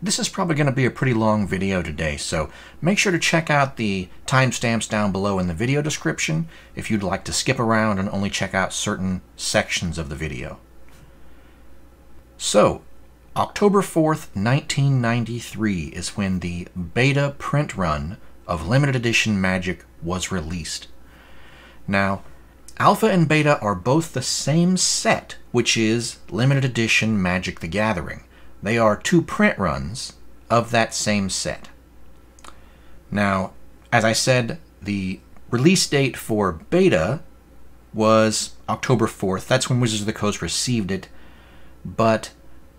This is probably going to be a pretty long video today, so make sure to check out the timestamps down below in the video description if you'd like to skip around and only check out certain sections of the video. So, October 4th, 1993 is when the beta print run of limited edition Magic was released. Now, Alpha and Beta are both the same set, which is limited edition Magic the Gathering. They are two print runs of that same set. Now, as I said, the release date for Beta was October 4th. That's when Wizards of the Coast received it. But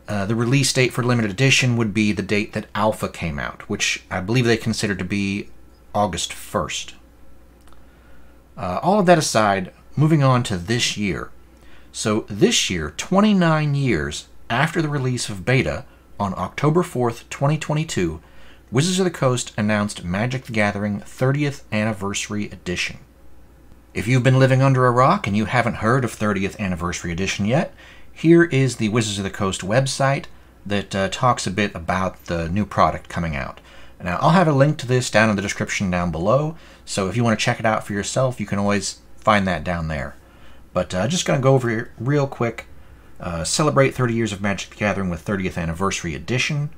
the release date for limited edition would be the date that Alpha came out, which I believe they considered to be August 1st. All of that aside, moving on to this year. So this year, 29 years after the release of Beta, on October 4th, 2022, Wizards of the Coast announced Magic the Gathering 30th Anniversary Edition. If you've been living under a rock and you haven't heard of 30th Anniversary Edition yet, here is the Wizards of the Coast website that talks a bit about the new product coming out. Now, I'll have a link to this down in the description down below, so if you want to check it out for yourself, you can always find that down there. But just going to go over here real quick. Celebrate 30 years of Magic the Gathering with 30th Anniversary Edition.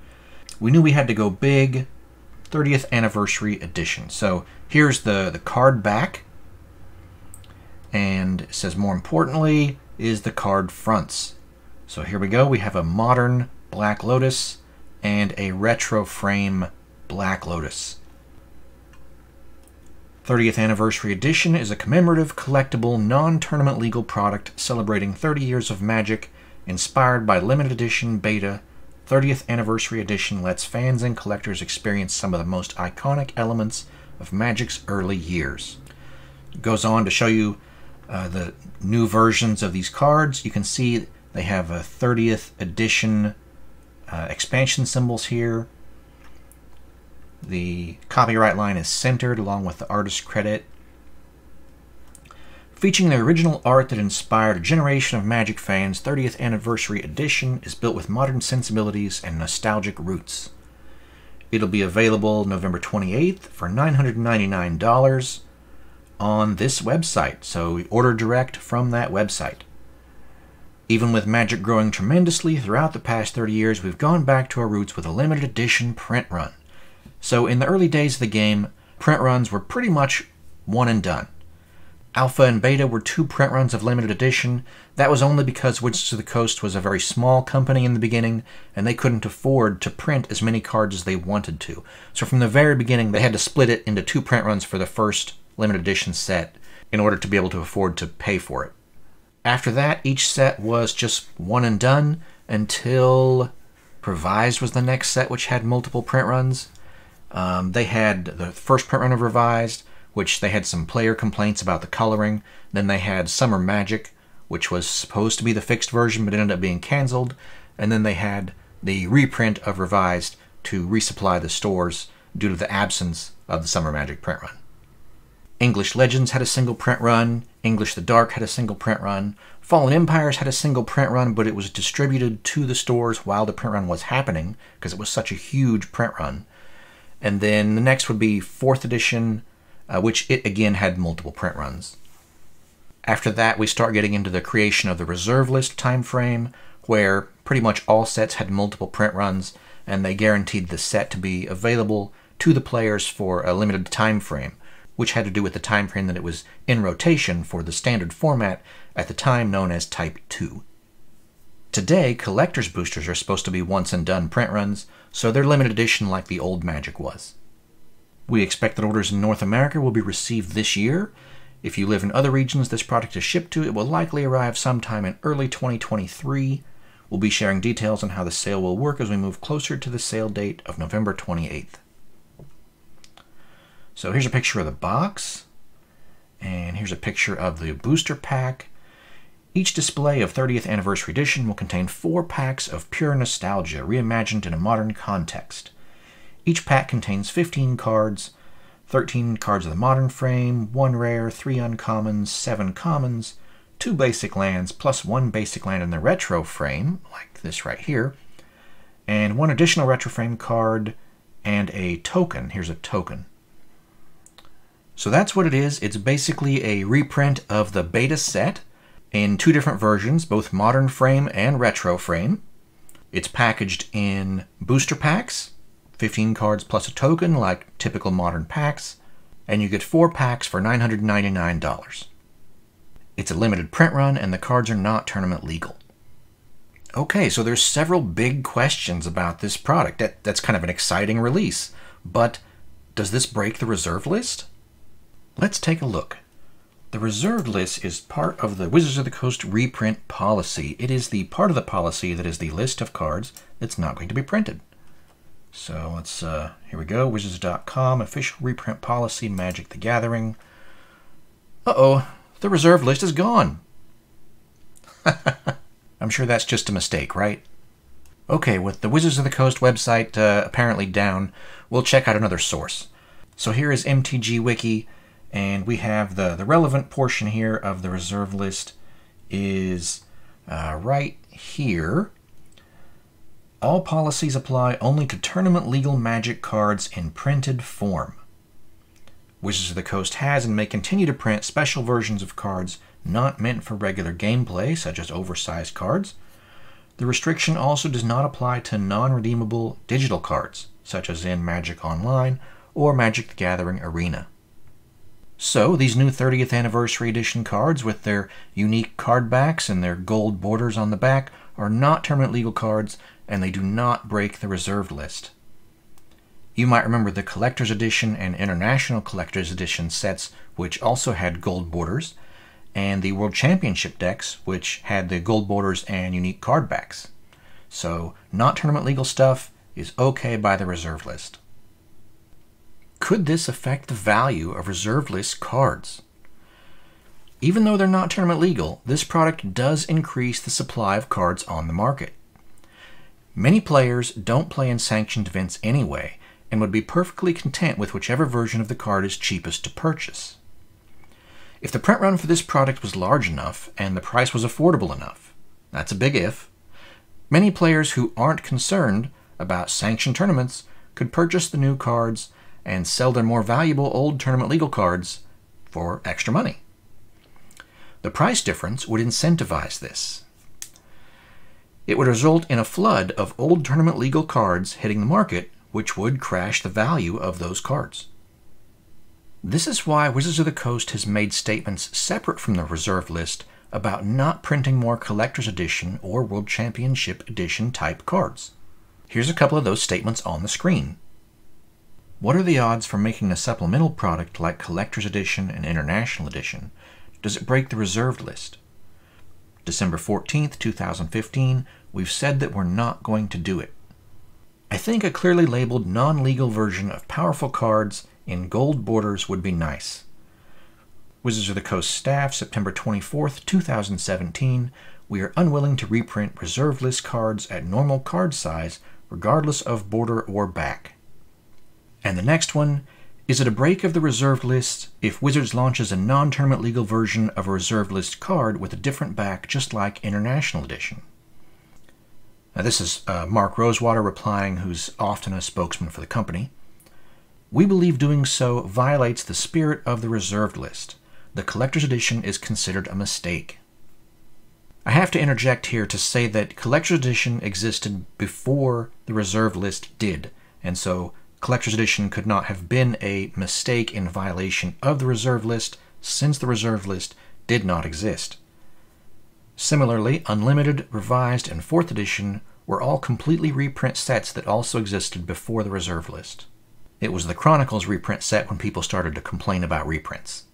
We knew we had to go big. 30th Anniversary Edition. So here's the card back. And it says, more importantly, is the card fronts. So here we go. We have a modern Black Lotus and a retro frame Black Lotus. 30th Anniversary Edition is a commemorative, collectible, non-tournament legal product celebrating 30 years of Magic, inspired by limited edition Beta. 30th Anniversary Edition lets fans and collectors experience some of the most iconic elements of Magic's early years. It goes on to show you the new versions of these cards. You can see they have a 30th edition expansion symbols here. The copyright line is centered along with the artist credit. Featuring the original art that inspired a generation of Magic fans, 30th Anniversary Edition is built with modern sensibilities and nostalgic roots. It'll be available November 28th for $999 on this website, so order direct from that website. Even with Magic growing tremendously throughout the past 30 years, we've gone back to our roots with a limited edition print run. So in the early days of the game, print runs were pretty much one and done. Alpha and Beta were two print runs of limited edition. That was only because Wizards of the Coast was a very small company in the beginning, and they couldn't afford to print as many cards as they wanted to. So from the very beginning, they had to split it into two print runs for the first limited edition set in order to be able to afford to pay for it. After that, each set was just one and done until Revised was the next set, which had multiple print runs. They had the first print run of Revised, which they had some player complaints about the coloring. Then they had Summer Magic, which was supposed to be the fixed version, but ended up being canceled. And then they had the reprint of Revised to resupply the stores due to the absence of the Summer Magic print run. English Legends had a single print run. English the Dark had a single print run. Fallen Empires had a single print run, but it was distributed to the stores while the print run was happening, because it was such a huge print run. And then the next would be 4th edition, which it again had multiple print runs. After that, we start getting into the creation of the reserve list time frame, where pretty much all sets had multiple print runs, and they guaranteed the set to be available to the players for a limited time frame, which had to do with the time frame that it was in rotation for the standard format at the time known as Type 2. Today, collector's boosters are supposed to be once and done print runs, so they're limited edition like the old Magic was. We expect that orders in North America will be received this year. If you live in other regions this product is shipped to, it will likely arrive sometime in early 2023. We'll be sharing details on how the sale will work as we move closer to the sale date of November 28th. So here's a picture of the box, and here's a picture of the booster pack. Each display of 30th Anniversary Edition will contain 4 packs of pure nostalgia, reimagined in a modern context. Each pack contains 15 cards, 13 cards of the modern frame, 1 rare, 3 uncommons, 7 commons, 2 basic lands, plus 1 basic land in the retro frame, like this right here, and one additional retroframe card, and a token. Here's a token. So that's what it is. It's basically a reprint of the beta set in 2 different versions, both modern frame and retro frame. It's packaged in booster packs, 15 cards plus a token like typical modern packs, and you get 4 packs for $999. It's a limited print run, and the cards are not tournament legal. Okay, so there's several big questions about this product. That's kind of an exciting release, but does this break the reserve list? Let's take a look. The reserved list is part of the Wizards of the Coast reprint policy. It is the part of the policy that is the list of cards that's not going to be printed. So let's, here we go, wizards.com, official reprint policy, Magic the Gathering. Uh-oh, the reserve list is gone. I'm sure that's just a mistake, right? Okay, with the Wizards of the Coast website apparently down, we'll check out another source. So here is MTG Wiki, and we have the relevant portion here of the reserve list is right here. All policies apply only to tournament legal Magic cards in printed form. Wizards of the Coast has and may continue to print special versions of cards not meant for regular gameplay, such as oversized cards. The restriction also does not apply to non-redeemable digital cards, such as in Magic Online or Magic the Gathering Arena. So, these new 30th Anniversary Edition cards with their unique card backs and their gold borders on the back are not tournament legal cards, and they do not break the reserved list. You might remember the Collector's Edition and International Collector's Edition sets, which also had gold borders, and the World Championship decks, which had the gold borders and unique card backs. So, not tournament legal stuff is okay by the reserve list. Could this affect the value of reserve list cards? Even though they're not tournament legal, this product does increase the supply of cards on the market. Many players don't play in sanctioned events anyway, and would be perfectly content with whichever version of the card is cheapest to purchase. If the print run for this product was large enough, and the price was affordable enough, that's a big if, many players who aren't concerned about sanctioned tournaments could purchase the new cards and sell their more valuable old tournament legal cards for extra money. The price difference would incentivize this. It would result in a flood of old tournament legal cards hitting the market, which would crash the value of those cards. This is why Wizards of the Coast has made statements separate from the reserve list about not printing more Collector's Edition or World Championship Edition type cards. Here's a couple of those statements on the screen. What are the odds for making a supplemental product like Collector's Edition and International Edition? Does it break the reserved list? December 14th, 2015, we've said that we're not going to do it. I think a clearly labeled non-legal version of powerful cards in gold borders would be nice. Wizards of the Coast staff, September 24th, 2017, we are unwilling to reprint reserve list cards at normal card size, regardless of border or back. And the next one, is it a break of the reserved list if Wizards launches a non-tournament legal version of a reserved list card with a different back, just like International Edition? Now this is Mark Rosewater replying, who's often a spokesman for the company. We believe doing so violates the spirit of the reserved list. The Collector's Edition is considered a mistake. I have to interject here to say that Collector's Edition existed before the reserved list did, and so Collector's Edition could not have been a mistake in violation of the reserve list, since the reserve list did not exist. Similarly, Unlimited, Revised, and 4th Edition were all completely reprint sets that also existed before the reserve list. It was the Chronicles reprint set when people started to complain about reprints.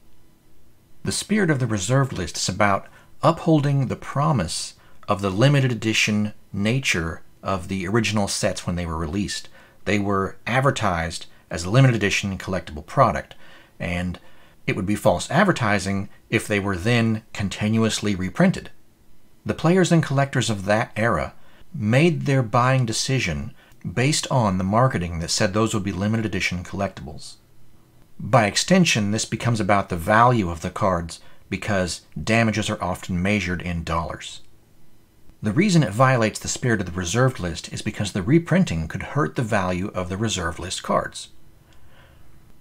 The spirit of the reserved list is about upholding the promise of the limited edition nature of the original sets when they were released. They were advertised as a limited edition collectible product, and it would be false advertising if they were then continuously reprinted. The players and collectors of that era made their buying decision based on the marketing that said those would be limited edition collectibles. By extension, this becomes about the value of the cards because damages are often measured in dollars. The reason it violates the spirit of the reserved list is because the reprinting could hurt the value of the reserved list cards.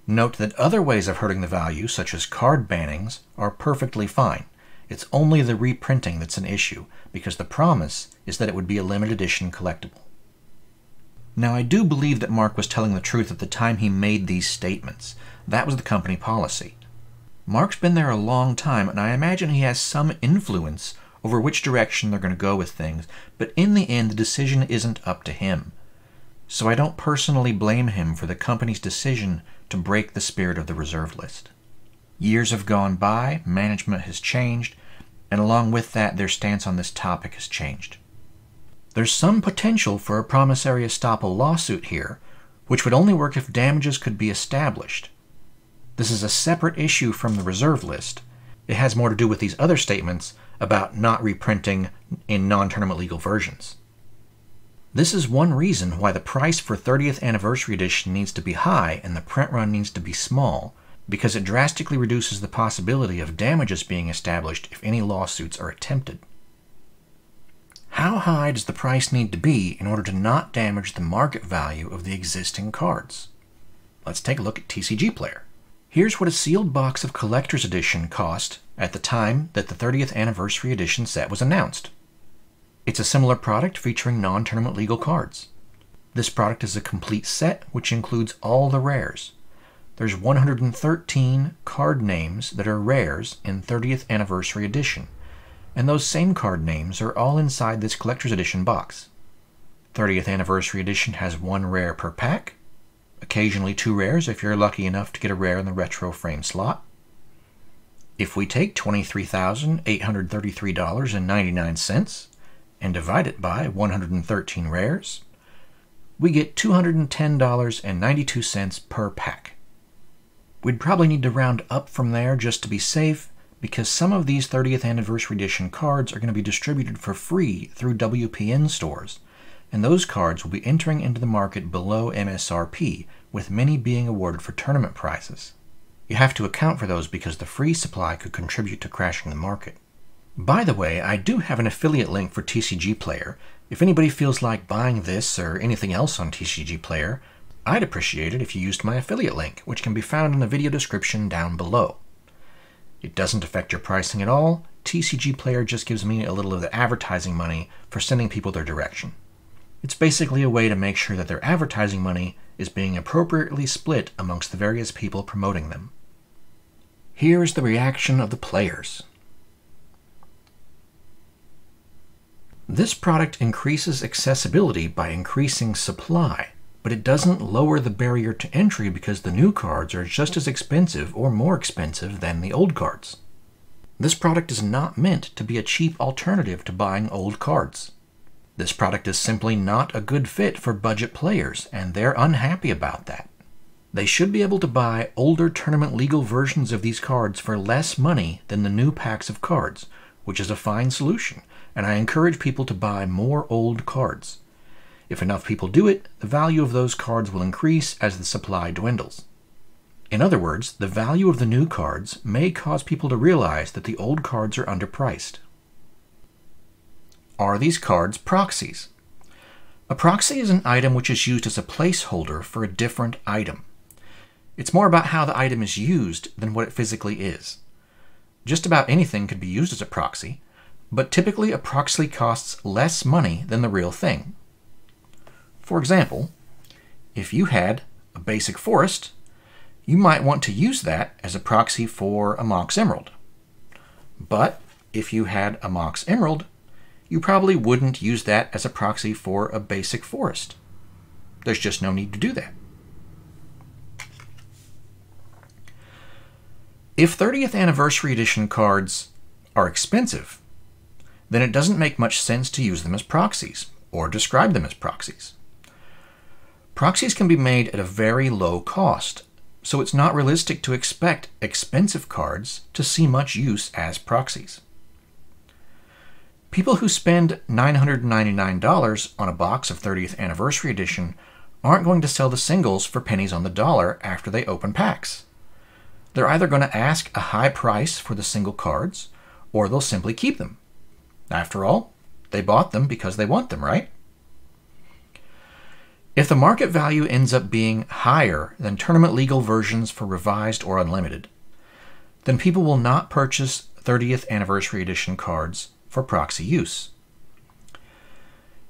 Note that other ways of hurting the value, such as card bannings, are perfectly fine. It's only the reprinting that's an issue, because the promise is that it would be a limited edition collectible. Now, I do believe that Mark was telling the truth at the time he made these statements. That was the company policy. Mark's been there a long time, and I imagine he has some influence over which direction they're going to go with things, but in the end, the decision isn't up to him. So I don't personally blame him for the company's decision to break the spirit of the reserved list. Years have gone by, management has changed, and along with that, their stance on this topic has changed. There's some potential for a promissory estoppel lawsuit here, which would only work if damages could be established. This is a separate issue from the reserve list. It has more to do with these other statements about not reprinting in non-tournament legal versions. This is one reason why the price for 30th Anniversary Edition needs to be high and the print run needs to be small, because it drastically reduces the possibility of damages being established if any lawsuits are attempted. How high does the price need to be in order to not damage the market value of the existing cards? Let's take a look at TCGPlayer. Here's what a sealed box of Collector's Edition cost at the time that the 30th Anniversary Edition set was announced. It's a similar product featuring non-tournament legal cards. This product is a complete set which includes all the rares. There's 113 card names that are rares in 30th Anniversary Edition, and those same card names are all inside this Collector's Edition box. 30th Anniversary Edition has 1 rare per pack, occasionally 2 rares if you're lucky enough to get a rare in the retro frame slot. If we take $23,833.99 and divide it by 113 rares, we get $210.92 per pack. We'd probably need to round up from there just to be safe, because some of these 30th Anniversary Edition cards are going to be distributed for free through WPN stores, and those cards will be entering into the market below MSRP, with many being awarded for tournament prizes. You have to account for those because the free supply could contribute to crashing the market. By the way, I do have an affiliate link for TCGPlayer. If anybody feels like buying this or anything else on TCGPlayer, I'd appreciate it if you used my affiliate link, which can be found in the video description down below. It doesn't affect your pricing at all. TCGPlayer just gives me a little of the advertising money for sending people their direction. It's basically a way to make sure that their advertising money is being appropriately split amongst the various people promoting them. Here is the reaction of the players. This product increases accessibility by increasing supply, but it doesn't lower the barrier to entry because the new cards are just as expensive or more expensive than the old cards. This product is not meant to be a cheap alternative to buying old cards. This product is simply not a good fit for budget players, and they're unhappy about that. They should be able to buy older tournament legal versions of these cards for less money than the new packs of cards, which is a fine solution, and I encourage people to buy more old cards. If enough people do it, the value of those cards will increase as the supply dwindles. In other words, the value of the new cards may cause people to realize that the old cards are underpriced. Are these cards proxies? A proxy is an item which is used as a placeholder for a different item. It's more about how the item is used than what it physically is. Just about anything could be used as a proxy, but typically a proxy costs less money than the real thing. For example, if you had a basic forest, you might want to use that as a proxy for a Mox Emerald. But if you had a Mox Emerald, you probably wouldn't use that as a proxy for a basic forest. There's just no need to do that. If 30th Anniversary Edition cards are expensive, then it doesn't make much sense to use them as proxies, or describe them as proxies. Proxies can be made at a very low cost, so it's not realistic to expect expensive cards to see much use as proxies. People who spend $999 on a box of 30th Anniversary Edition aren't going to sell the singles for pennies on the dollar after they open packs. They're either going to ask a high price for the single cards, or they'll simply keep them. After all, They bought them because they want them, right? If the market value ends up being higher than tournament legal versions for revised or unlimited, then people will not purchase 30th Anniversary Edition cards for proxy use.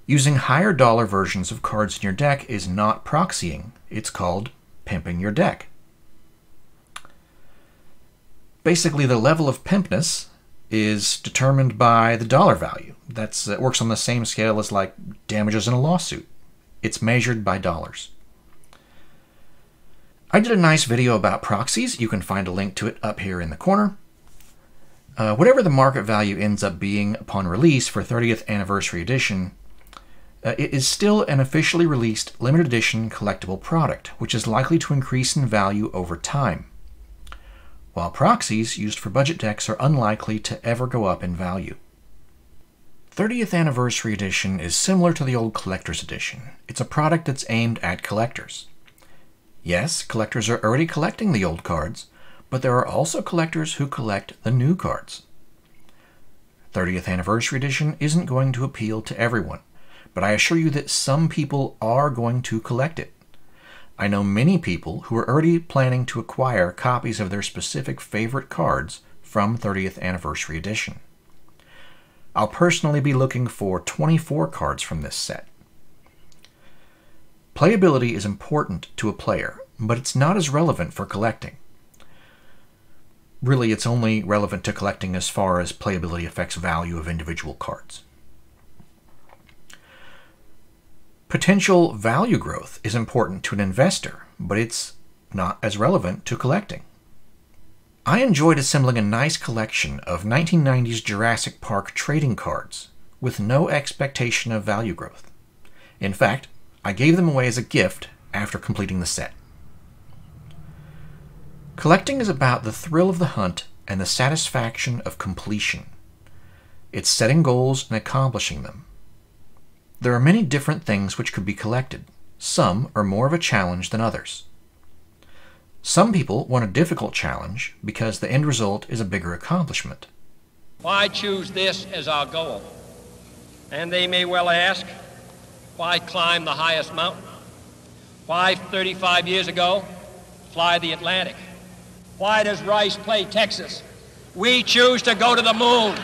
Using higher dollar versions of cards in your deck is not proxying. It's called pimping your deck. Basically, the level of pimpness is determined by the dollar value. It works on the same scale as like damages in a lawsuit. It's measured by dollars. I did a nice video about proxies. You can find a link to it up here in the corner. Whatever the market value ends up being upon release for 30th Anniversary Edition, it is still an officially released limited edition collectible product, which is likely to increase in value over time, while proxies used for budget decks are unlikely to ever go up in value. 30th Anniversary Edition is similar to the old Collector's Edition. It's a product that's aimed at collectors. Yes, collectors are already collecting the old cards, but there are also collectors who collect the new cards. 30th Anniversary Edition isn't going to appeal to everyone, but I assure you that some people are going to collect it. I know many people who are already planning to acquire copies of their specific favorite cards from 30th Anniversary Edition. I'll personally be looking for 24 cards from this set. Playability is important to a player, but it's not as relevant for collecting. Really, it's only relevant to collecting as far as playability affects value of individual cards. Potential value growth is important to an investor, but it's not as relevant to collecting. I enjoyed assembling a nice collection of 1990s Jurassic Park trading cards with no expectation of value growth. In fact, I gave them away as a gift after completing the set. Collecting is about the thrill of the hunt and the satisfaction of completion. It's setting goals and accomplishing them. There are many different things which could be collected. Some are more of a challenge than others. Some people want a difficult challenge because the end result is a bigger accomplishment. Why choose this as our goal? And they may well ask, why climb the highest mountain? Why 35 years ago fly the Atlantic? Why does Rice play Texas? We choose to go to the moon.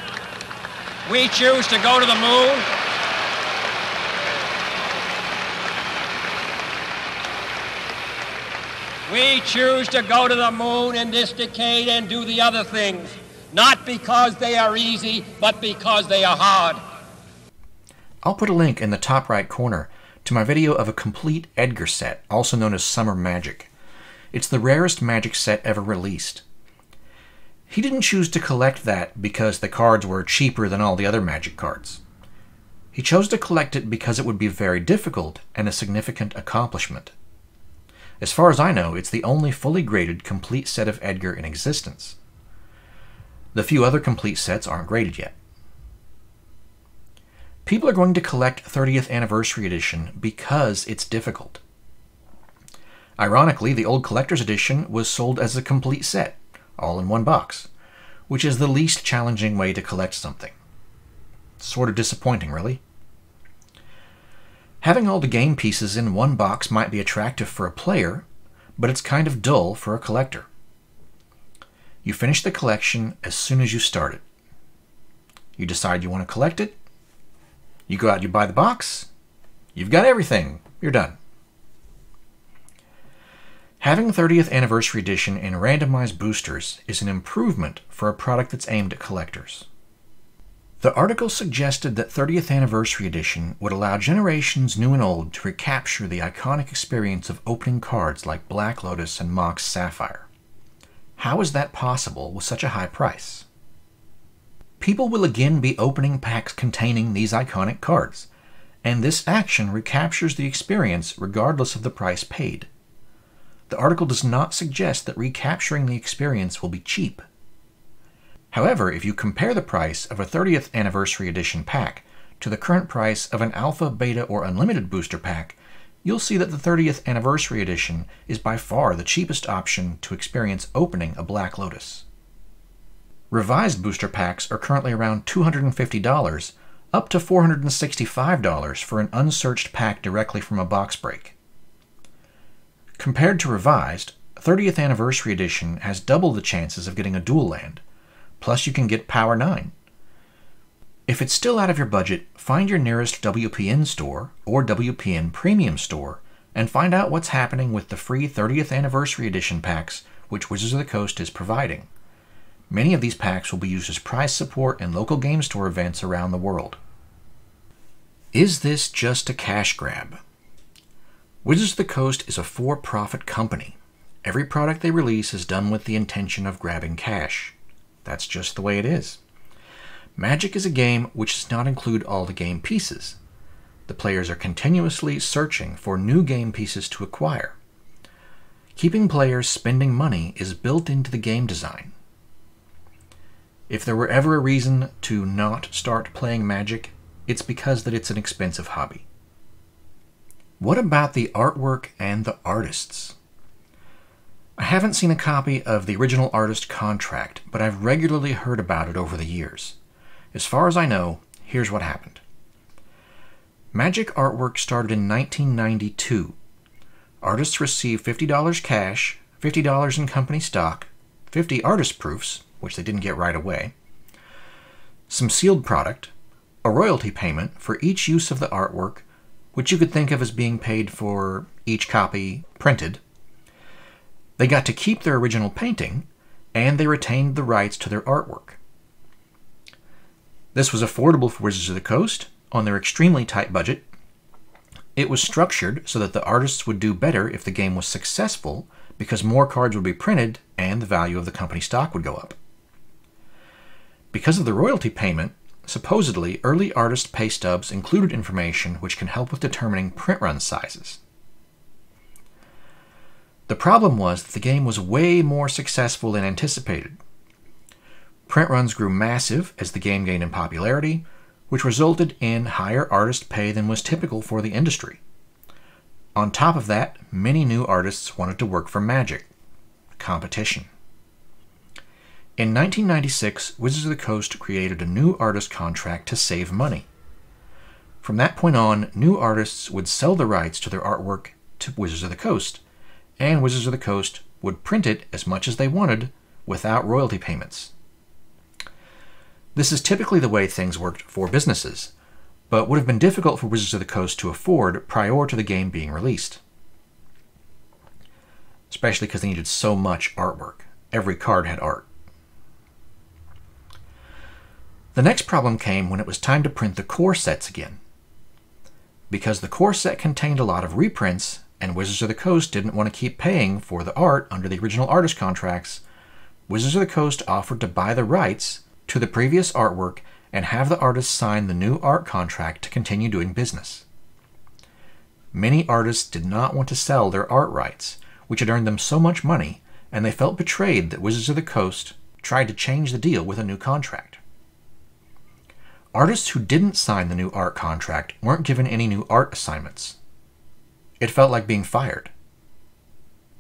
We choose to go to the moon. We choose to go to the moon in this decade and do the other things, not because they are easy, but because they are hard. I'll put a link in the top right corner to my video of a complete Edgar set, also known as Summer Magic. It's the rarest Magic set ever released. He didn't choose to collect that because the cards were cheaper than all the other Magic cards. He chose to collect it because it would be very difficult and a significant accomplishment. As far as I know, it's the only fully graded complete set of Edgar in existence. The few other complete sets aren't graded yet. People are going to collect 30th Anniversary Edition because it's difficult. Ironically, the old Collector's Edition was sold as a complete set, all in one box, which is the least challenging way to collect something. Sort of disappointing, really. Having all the game pieces in one box might be attractive for a player, but it's kind of dull for a collector. You finish the collection as soon as you start it. You decide you want to collect it, you go out, you buy the box, you've got everything, you're done. Having 30th Anniversary Edition in randomized boosters is an improvement for a product that's aimed at collectors. The article suggested that 30th Anniversary Edition would allow generations new and old to recapture the iconic experience of opening cards like Black Lotus and Mox Sapphire. How is that possible with such a high price? People will again be opening packs containing these iconic cards, and this action recaptures the experience regardless of the price paid. The article does not suggest that recapturing the experience will be cheap. However, if you compare the price of a 30th Anniversary Edition pack to the current price of an Alpha, Beta, or Unlimited booster pack, you'll see that the 30th Anniversary Edition is by far the cheapest option to experience opening a Black Lotus. Revised booster packs are currently around $250, up to $465 for an unsearched pack directly from a box break. Compared to Revised, 30th Anniversary Edition has double the chances of getting a dual land, plus you can get Power 9. If it's still out of your budget, find your nearest WPN store or WPN Premium store and find out what's happening with the free 30th Anniversary Edition packs which Wizards of the Coast is providing. Many of these packs will be used as prize support in local game store events around the world. Is this just a cash grab? Wizards of the Coast is a for-profit company. Every product they release is done with the intention of grabbing cash. That's just the way it is. Magic is a game which does not include all the game pieces. The players are continuously searching for new game pieces to acquire. Keeping players spending money is built into the game design. If there were ever a reason to not start playing Magic, it's because that it's an expensive hobby. What about the artwork and the artists? I haven't seen a copy of the original artist contract, but I've regularly heard about it over the years. As far as I know, here's what happened. Magic artwork started in 1992. Artists received $50 cash, $50 in company stock, 50 artist proofs, which they didn't get right away, some sealed product, a royalty payment for each use of the artwork, which you could think of as being paid for each copy printed. They got to keep their original painting, and they retained the rights to their artwork. This was affordable for Wizards of the Coast on their extremely tight budget. It was structured so that the artists would do better if the game was successful because more cards would be printed and the value of the company stock would go up. Because of the royalty payment, supposedly early artist pay stubs included information which can help with determining print run sizes. The problem was that the game was way more successful than anticipated. Print runs grew massive as the game gained in popularity, which resulted in higher artist pay than was typical for the industry. On top of that, many new artists wanted to work for Magic. Competition. In 1996, Wizards of the Coast created a new artist contract to save money. From that point on, new artists would sell the rights to their artwork to Wizards of the Coast, and Wizards of the Coast would print it as much as they wanted without royalty payments. This is typically the way things worked for businesses, but would have been difficult for Wizards of the Coast to afford prior to the game being released. Especially because they needed so much artwork. Every card had art. The next problem came when it was time to print the core sets again. Because the core set contained a lot of reprints, and Wizards of the Coast didn't want to keep paying for the art under the original artist contracts, Wizards of the Coast offered to buy the rights to the previous artwork and have the artists sign the new art contract to continue doing business. Many artists did not want to sell their art rights, which had earned them so much money, and they felt betrayed that Wizards of the Coast tried to change the deal with a new contract. Artists who didn't sign the new art contract weren't given any new art assignments. It felt like being fired.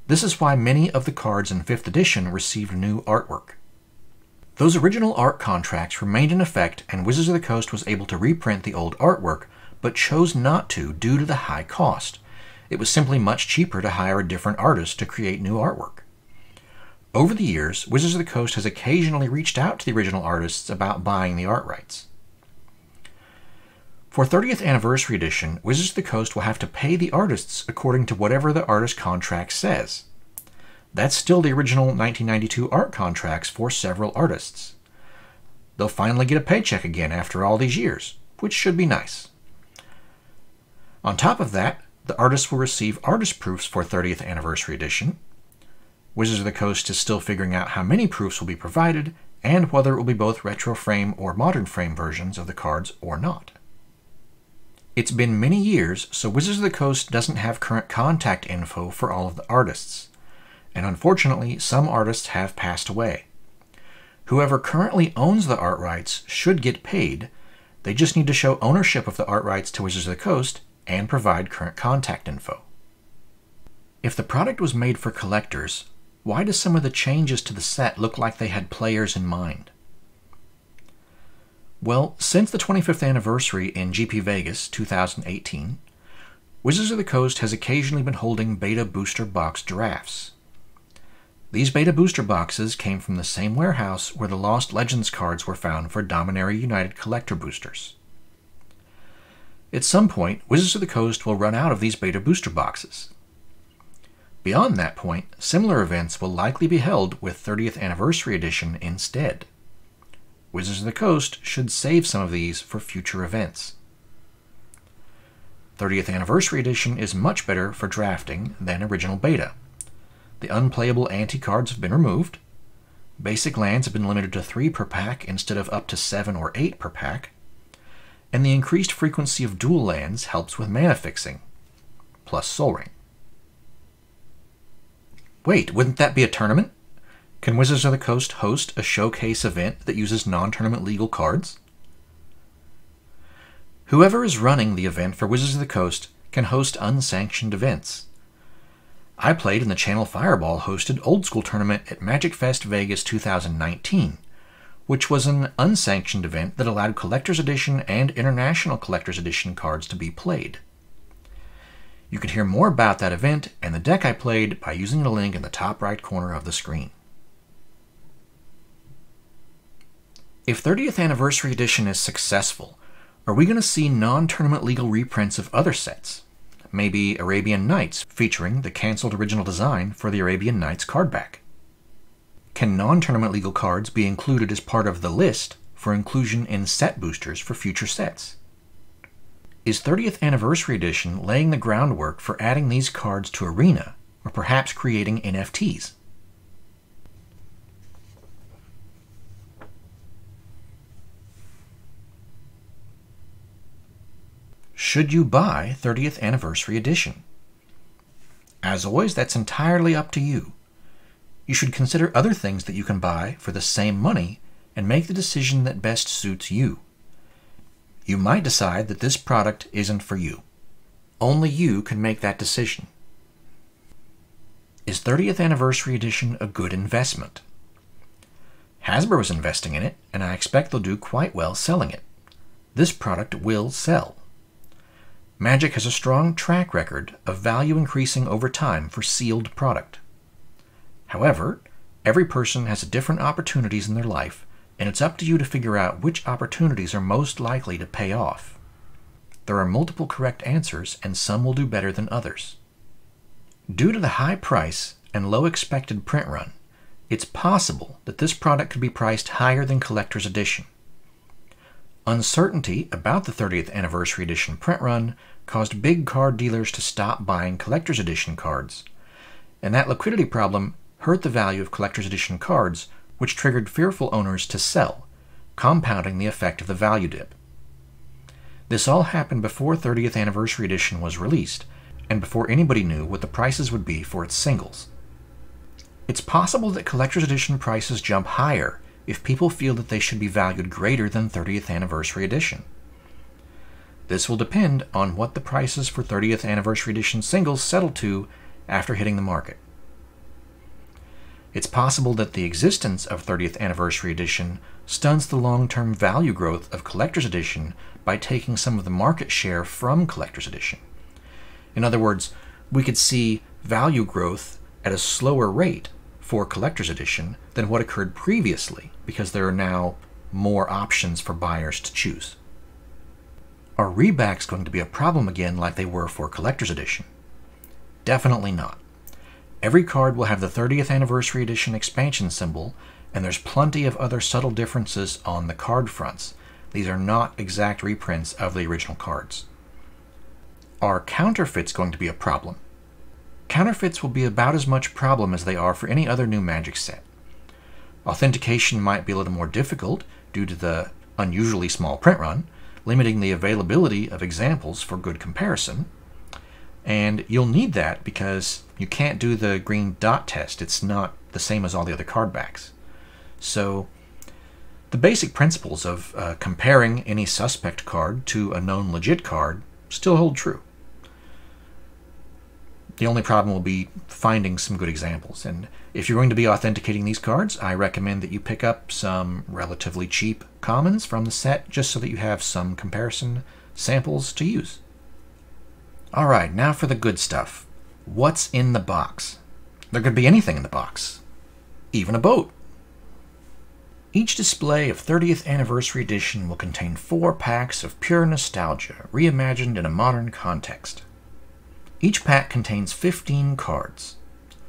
This is why many of the cards in 5th edition received new artwork. Those original art contracts remained in effect, and Wizards of the Coast was able to reprint the old artwork, but chose not to due to the high cost. It was simply much cheaper to hire a different artist to create new artwork. Over the years, Wizards of the Coast has occasionally reached out to the original artists about buying the art rights. For 30th Anniversary Edition, Wizards of the Coast will have to pay the artists according to whatever the artist contract says. That's still the original 1992 art contracts for several artists. They'll finally get a paycheck again after all these years, which should be nice. On top of that, the artists will receive artist proofs for 30th Anniversary Edition. Wizards of the Coast is still figuring out how many proofs will be provided, and whether it will be both retro frame or modern frame versions of the cards or not. It's been many years, so Wizards of the Coast doesn't have current contact info for all of the artists, and unfortunately some artists have passed away. Whoever currently owns the art rights should get paid. They just need to show ownership of the art rights to Wizards of the Coast and provide current contact info. If the product was made for collectors, why do some of the changes to the set look like they had players in mind? Well, since the 25th anniversary in GP Vegas 2018, Wizards of the Coast has occasionally been holding beta booster box drafts. These beta booster boxes came from the same warehouse where the Lost Legends cards were found for Dominaria United collector boosters. At some point, Wizards of the Coast will run out of these beta booster boxes. Beyond that point, similar events will likely be held with 30th Anniversary Edition instead. Wizards of the Coast should save some of these for future events. 30th Anniversary Edition is much better for drafting than original beta. The unplayable anti-cards have been removed. Basic lands have been limited to 3 per pack instead of up to 7 or 8 per pack. And the increased frequency of dual lands helps with mana fixing, plus Sol Ring. Wait, wouldn't that be a tournament? Can Wizards of the Coast host a showcase event that uses non-tournament legal cards? Whoever is running the event for Wizards of the Coast can host unsanctioned events. I played in the Channel Fireball hosted Old School Tournament at Magic Fest Vegas 2019, which was an unsanctioned event that allowed Collector's Edition and International Collector's Edition cards to be played. You can hear more about that event and the deck I played by using the link in the top right corner of the screen. If 30th Anniversary Edition is successful, are we going to see non-tournament legal reprints of other sets? Maybe Arabian Nights featuring the cancelled original design for the Arabian Nights card back. Can non-tournament legal cards be included as part of the list for inclusion in set boosters for future sets? Is 30th Anniversary Edition laying the groundwork for adding these cards to Arena, or perhaps creating NFTs? Should you buy 30th Anniversary Edition? As always, that's entirely up to you. You should consider other things that you can buy for the same money and make the decision that best suits you. You might decide that this product isn't for you. Only you can make that decision. Is 30th Anniversary Edition a good investment? Hasbro is investing in it, and I expect they'll do quite well selling it. This product will sell. Magic has a strong track record of value increasing over time for sealed product. However, every person has different opportunities in their life, and it's up to you to figure out which opportunities are most likely to pay off. There are multiple correct answers, and some will do better than others. Due to the high price and low expected print run, it's possible that this product could be priced higher than Collector's Edition. Uncertainty about the 30th Anniversary Edition print run caused big card dealers to stop buying Collector's Edition cards, and that liquidity problem hurt the value of Collector's Edition cards, which triggered fearful owners to sell, compounding the effect of the value dip. This all happened before 30th Anniversary Edition was released, and before anybody knew what the prices would be for its singles. It's possible that Collector's Edition prices jump higher if people feel that they should be valued greater than 30th Anniversary Edition. This will depend on what the prices for 30th Anniversary Edition singles settle to after hitting the market. It's possible that the existence of 30th Anniversary Edition stunts the long-term value growth of Collector's Edition by taking some of the market share from Collector's Edition. In other words, we could see value growth at a slower rate for Collector's Edition than what occurred previously, because there are now more options for buyers to choose. Are rebacks going to be a problem again like they were for Collector's Edition? Definitely not. Every card will have the 30th Anniversary Edition expansion symbol, and there's plenty of other subtle differences on the card fronts. These are not exact reprints of the original cards. Are counterfeits going to be a problem? Counterfeits will be about as much problem as they are for any other new Magic set. Authentication might be a little more difficult due to the unusually small print run, limiting the availability of examples for good comparison. And you'll need that because you can't do the green dot test. It's not the same as all the other card backs. So the basic principles of comparing any suspect card to a known legit card still hold true. The only problem will be finding some good examples, and if you're going to be authenticating these cards, I recommend that you pick up some relatively cheap commons from the set, just so that you have some comparison samples to use. Alright, now for the good stuff. What's in the box? There could be anything in the box. Even a boat. Each display of 30th Anniversary Edition will contain 4 packs of pure nostalgia, reimagined in a modern context. Each pack contains 15 cards.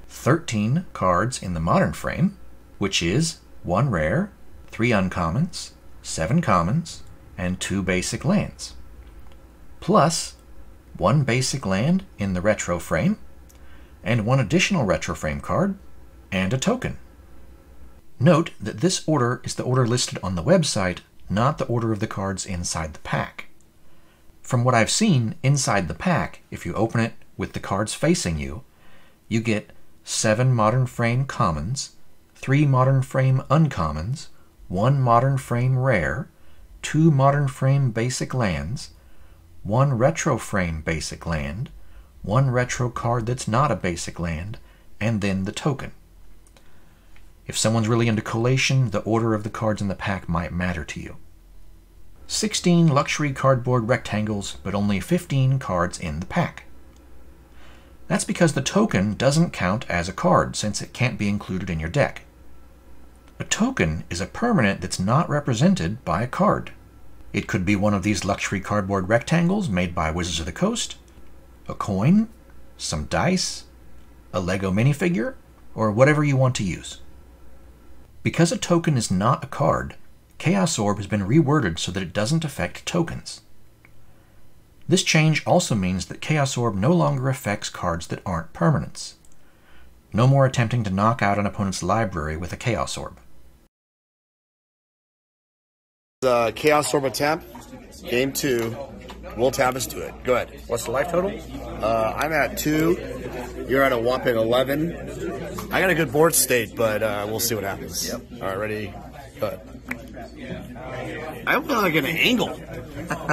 13 cards in the modern frame, which is 1 rare, 3 uncommons, 7 commons, and 2 basic lands. Plus 1 basic land in the retro frame, and 1 additional retro frame card, and a token. Note that this order is the order listed on the website, not the order of the cards inside the pack. From what I've seen, inside the pack, if you open it with the cards facing you, you get 7 modern frame commons, 3 modern frame uncommons, 1 modern frame rare, 2 modern frame basic lands, 1 retro frame basic land, 1 retro card that's not a basic land, and then the token. If someone's really into collation, the order of the cards in the pack might matter to you. 16 luxury cardboard rectangles, but only 15 cards in the pack. That's because the token doesn't count as a card, since it can't be included in your deck. A token is a permanent that's not represented by a card. It could be one of these luxury cardboard rectangles made by Wizards of the Coast, a coin, some dice, a Lego minifigure, or whatever you want to use. Because a token is not a card, Chaos Orb has been reworded so that it doesn't affect tokens. This change also means that Chaos Orb no longer affects cards that aren't permanents. No more attempting to knock out an opponent's library with a Chaos Orb. Chaos Orb attempt, game 2. Will Tavis do it? Go ahead. What's the life total? I'm at 2. You're at a whopping 11. I got a good board state, but we'll see what happens. Yep. All right, ready? Go ahead. I feel like an angle.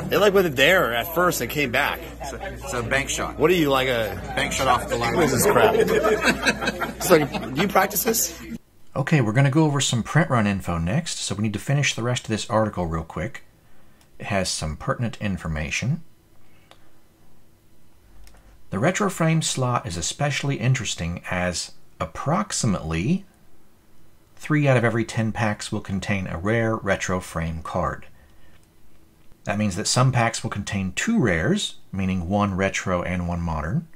It like with it there at first and came back. It's a bank shot. What are you, like a Bank shot off the line? What is this crap? It's like, do you practice this? Okay, we're going to go over some print run info next, so we need to finish the rest of this article real quick. It has some pertinent information. The retro frame slot is especially interesting as approximately 3 out of every 10 packs will contain a rare retro frame card. That means that some packs will contain 2 rares, meaning 1 retro and 1 modern,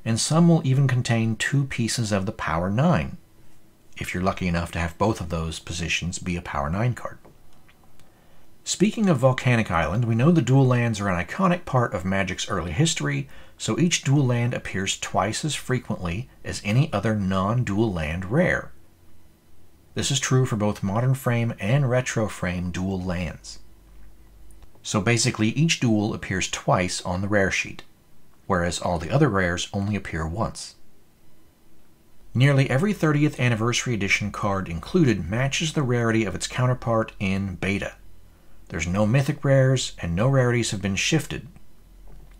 and some will even contain 2 pieces of the Power 9, if you're lucky enough to have both of those positions be a Power 9 card. Speaking of Volcanic Island, we know the dual lands are an iconic part of Magic's early history, so each dual land appears twice as frequently as any other non-dual land rare. This is true for both modern frame and retro frame dual lands. So basically each dual appears twice on the rare sheet, whereas all the other rares only appear once. Nearly every 30th Anniversary Edition card included matches the rarity of its counterpart in beta. There's no mythic rares, and no rarities have been shifted.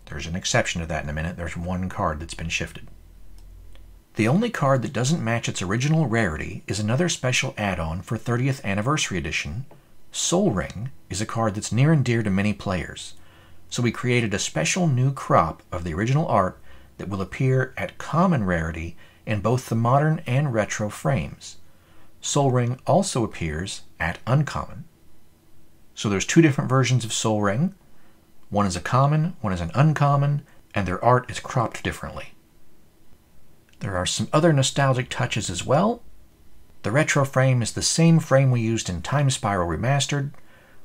There's an exception to that in a minute. There's 1 card that's been shifted. The only card that doesn't match its original rarity is another special add-on for 30th Anniversary Edition. Sol Ring is a card that's near and dear to many players, so we created a special new crop of the original art that will appear at common rarity in both the modern and retro frames. Sol Ring also appears at uncommon. So there's 2 different versions of Sol Ring. One is a common, one is an uncommon, and their art is cropped differently. There are some other nostalgic touches as well. The retro frame is the same frame we used in Time Spiral Remastered.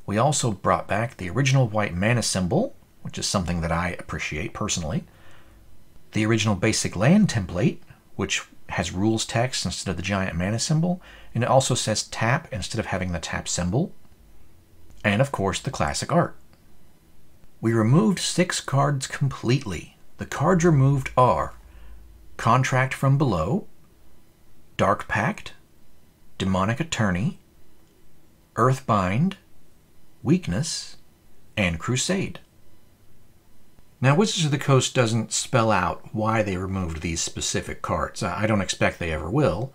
We also brought back the original white mana symbol, which is something that I appreciate personally. The original basic land template, which has rules text instead of the giant mana symbol, and it also says tap instead of having the tap symbol. And of course the classic art. We removed 6 cards completely. The cards removed are Contract from Below, Dark Pact, Demonic Attorney, Earthbind, Weakness, and Crusade. Now, Wizards of the Coast doesn't spell out why they removed these specific cards. I don't expect they ever will,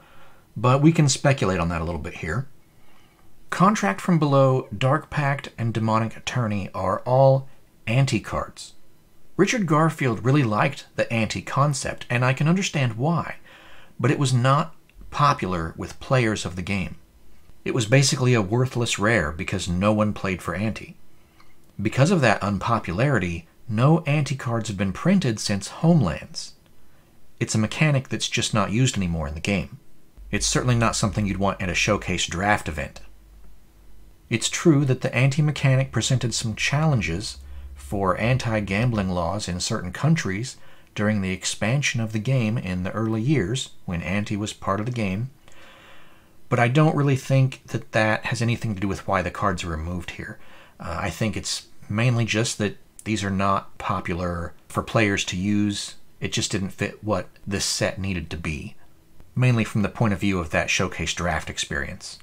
but we can speculate on that a little bit here. Contract from Below, Dark Pact, and Demonic Attorney are all anti-cards. Richard Garfield really liked the anti-concept, and I can understand why, but it was not popular with players of the game. It was basically a worthless rare because no one played for anti. Because of that unpopularity, no anti-cards have been printed since Homelands. It's a mechanic that's just not used anymore in the game. It's certainly not something you'd want at a showcase draft event. It's true that the anti-mechanic presented some challenges for anti-gambling laws in certain countries during the expansion of the game in the early years, when anti was part of the game, but I don't really think that that has anything to do with why the cards are removed here. I think it's mainly just that these are not popular for players to use. It just didn't fit what this set needed to be, mainly from the point of view of that showcase draft experience.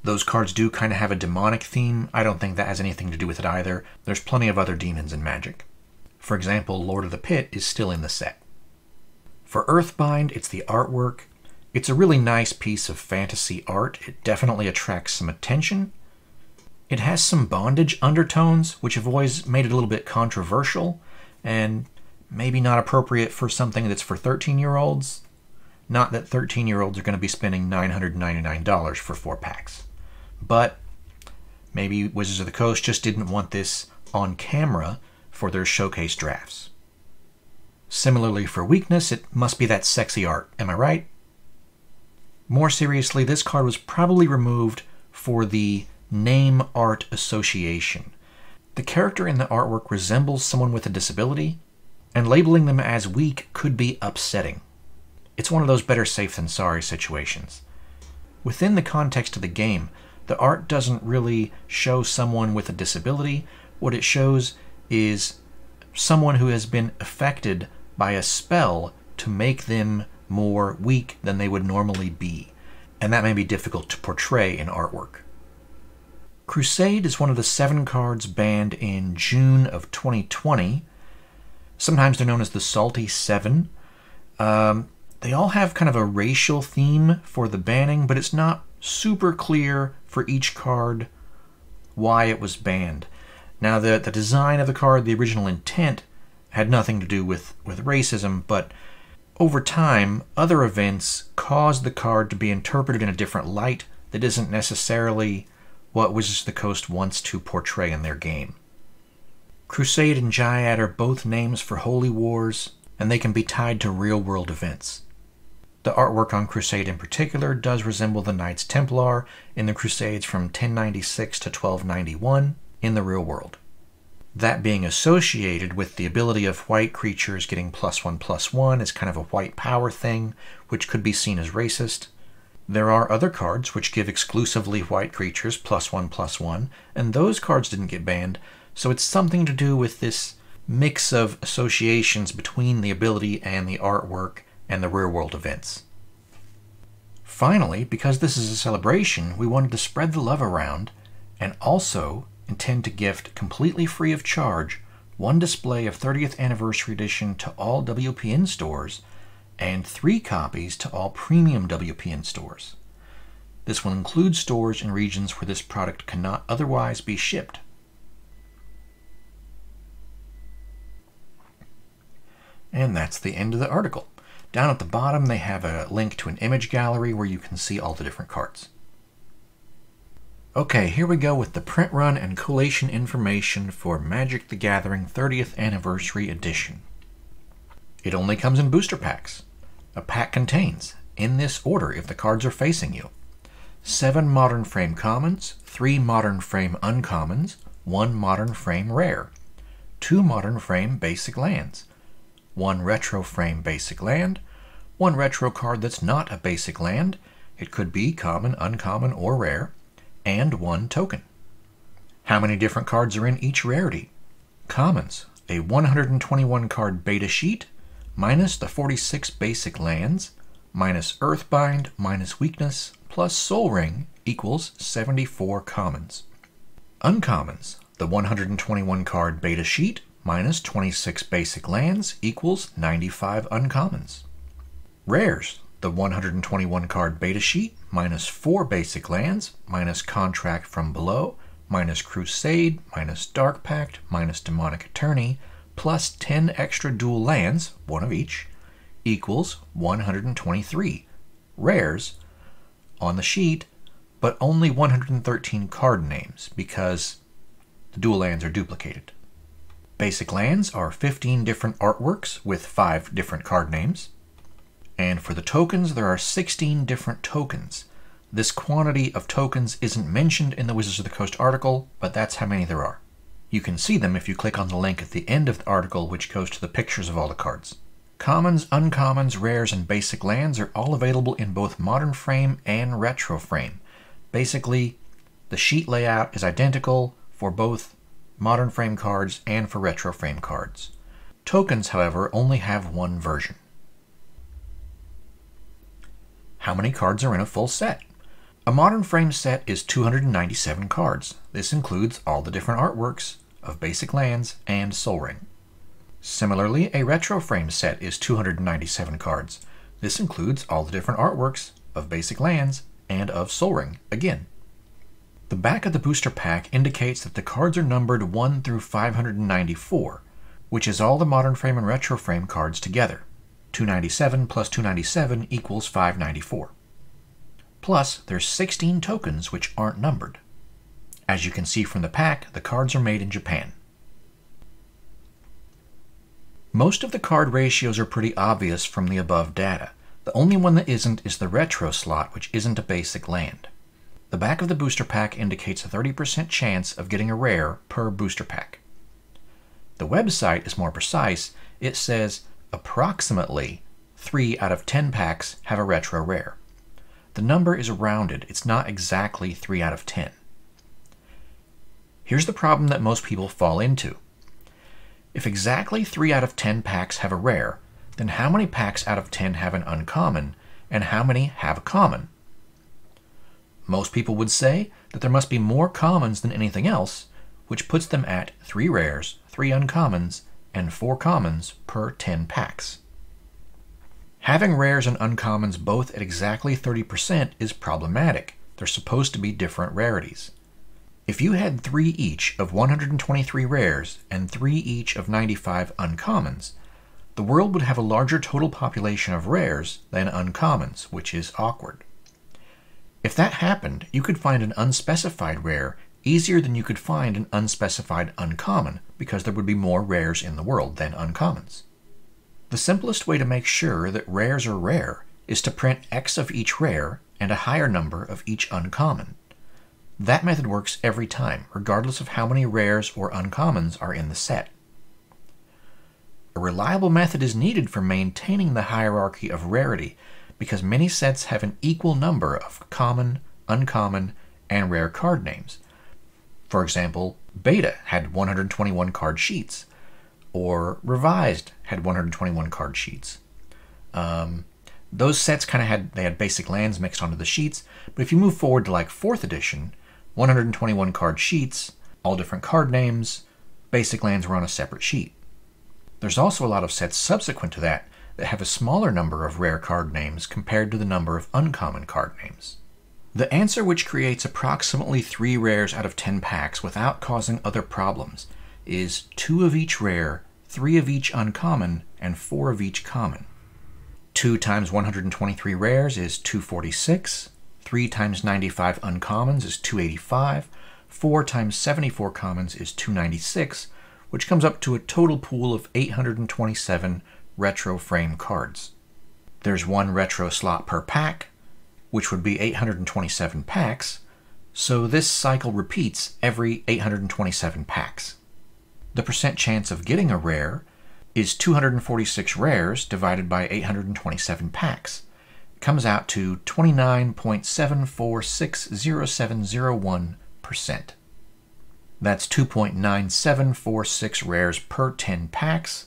Those cards do kind of have a demonic theme. I don't think that has anything to do with it either. There's plenty of other demons in Magic. For example, Lord of the Pit is still in the set. For Earthbind, it's the artwork. It's a really nice piece of fantasy art. It definitely attracts some attention. It has some bondage undertones, which have always made it a little bit controversial, and maybe not appropriate for something that's for 13-year-olds. Not that 13-year-olds are going to be spending $999 for 4 packs. But maybe Wizards of the Coast just didn't want this on camera for their showcase drafts. Similarly for weakness, it must be that sexy art, am I right? More seriously, this card was probably removed for the name art association. The character in the artwork resembles someone with a disability, and labeling them as weak could be upsetting. It's one of those better safe than sorry situations. Within the context of the game, the art doesn't really show someone with a disability. What it shows is someone who has been affected by a spell to make them more weak than they would normally be, and that may be difficult to portray in artwork. Crusade is one of the 7 cards banned in June of 2020. Sometimes they're known as the Salty 7. They all have kind of a racial theme for the banning, but it's not super clear for each card why it was banned. Now, the design of the card, the original intent, had nothing to do with racism, but over time, other events caused the card to be interpreted in a different light that isn't necessarily what Wizards of the Coast wants to portray in their game. Crusade and Jyad are both names for holy wars, and they can be tied to real-world events. The artwork on Crusade in particular does resemble the Knights Templar in the Crusades from 1096 to 1291 in the real world. That being associated with the ability of white creatures getting +1/+1 is kind of a white power thing, which could be seen as racist. There are other cards which give exclusively white creatures +1/+1, and those cards didn't get banned, so it's something to do with this mix of associations between the ability and the artwork and the real-world events. Finally, because this is a celebration, we wanted to spread the love around and also intend to gift completely free of charge 1 display of 30th Anniversary Edition to all WPN stores and 3 copies to all premium WPN stores. This will include stores in regions where this product cannot otherwise be shipped. And that's the end of the article. Down at the bottom they have a link to an image gallery where you can see all the different cards. Okay, here we go with the print run and collation information for Magic the Gathering 30th Anniversary Edition. It only comes in booster packs. A pack contains, in this order if the cards are facing you, 7 Modern Frame Commons, 3 Modern Frame Uncommons, 1 Modern Frame Rare, 2 Modern Frame Basic Lands, 1 Retro Frame Basic Land, 1 Retro card that's not a basic land, it could be common, uncommon, or rare, and 1 token. How many different cards are in each rarity? Commons, a 121 card beta sheet, minus the 46 basic lands, minus Earthbind, minus weakness, plus Soul Ring equals 74 commons. Uncommons, the 121 card beta sheet, minus 26 basic lands equals 95 uncommons. Rares, the 121 card beta sheet, minus 4 basic lands, minus Contract from Below, minus Crusade, minus Dark Pact, minus Demonic Attorney, plus 10 extra dual lands, one of each, equals 123. Rares on the sheet, but only 113 card names because the dual lands are duplicated. Basic lands are 15 different artworks with 5 different card names. And for the tokens, there are 16 different tokens. This quantity of tokens isn't mentioned in the Wizards of the Coast article, but that's how many there are. You can see them if you click on the link at the end of the article, which goes to the pictures of all the cards. Commons, uncommons, rares, and basic lands are all available in both Modern Frame and Retro Frame. Basically, the sheet layout is identical for both Modern Frame cards and for Retro Frame cards. Tokens, however, only have one version. How many cards are in a full set? A Modern Frame set is 297 cards. This includes all the different artworks of basic lands and Sol Ring. Similarly, a Retro Frame set is 297 cards. This includes all the different artworks of basic lands and of Sol Ring again. The back of the booster pack indicates that the cards are numbered 1 through 594, which is all the Modern Frame and Retro Frame cards together. 297 plus 297 equals 594. Plus, there's 16 tokens which aren't numbered. As you can see from the pack, the cards are made in Japan. Most of the card ratios are pretty obvious from the above data. The only one that isn't is the retro slot, which isn't a basic land. The back of the booster pack indicates a 30% chance of getting a rare per booster pack. The website is more precise. It says approximately 3 out of 10 packs have a retro rare. The number is rounded. It's not exactly 3 out of 10. Here's the problem that most people fall into. If exactly 3 out of 10 packs have a rare, then how many packs out of 10 have an uncommon, and how many have a common? Most people would say that there must be more commons than anything else, which puts them at 3 rares, 3 uncommons, and 4 commons per 10 packs. Having rares and uncommons both at exactly 30% is problematic. They're supposed to be different rarities. If you had 3 each of 123 rares and 3 each of 95 uncommons, the world would have a larger total population of rares than uncommons, which is awkward. If that happened, you could find an unspecified rare easier than you could find an unspecified uncommon, because there would be more rares in the world than uncommons. The simplest way to make sure that rares are rare is to print X of each rare and a higher number of each uncommon. That method works every time, regardless of how many rares or uncommons are in the set. A reliable method is needed for maintaining the hierarchy of rarity, because many sets have an equal number of common, uncommon, and rare card names. For example, Beta had 121 card sheets, or Revised had 121 card sheets. Those sets kind of had basic lands mixed onto the sheets, but if you move forward to like 4th edition, 121 card sheets, all different card names, basic lands were on a separate sheet. There's also a lot of sets subsequent to that have a smaller number of rare card names compared to the number of uncommon card names. The answer, which creates approximately 3 rares out of 10 packs without causing other problems, is 2 of each rare, 3 of each uncommon, and 4 of each common. 2 times 123 rares is 246, 3 times 95 uncommons is 285, 4 times 74 commons is 296, which comes up to a total pool of 827 retro frame cards. There's 1 retro slot per pack, which would be 827 packs, so this cycle repeats every 827 packs. The percent chance of getting a rare is 246 rares divided by 827 packs. It comes out to 29.74607001%. That's 2.9746 rares per 10 packs.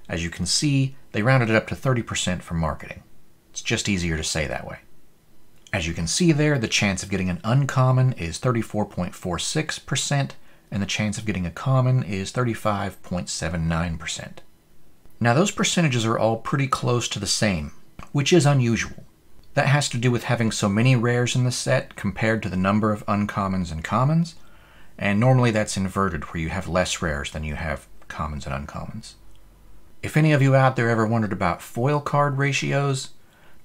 As you can see, they rounded it up to 30% for marketing. It's just easier to say that way. As you can see there, the chance of getting an uncommon is 34.46%, and the chance of getting a common is 35.79%. Now those percentages are all pretty close to the same, which is unusual. That has to do with having so many rares in the set compared to the number of uncommons and commons, and normally that's inverted where you have less rares than you have commons and uncommons. If any of you out there ever wondered about foil card ratios,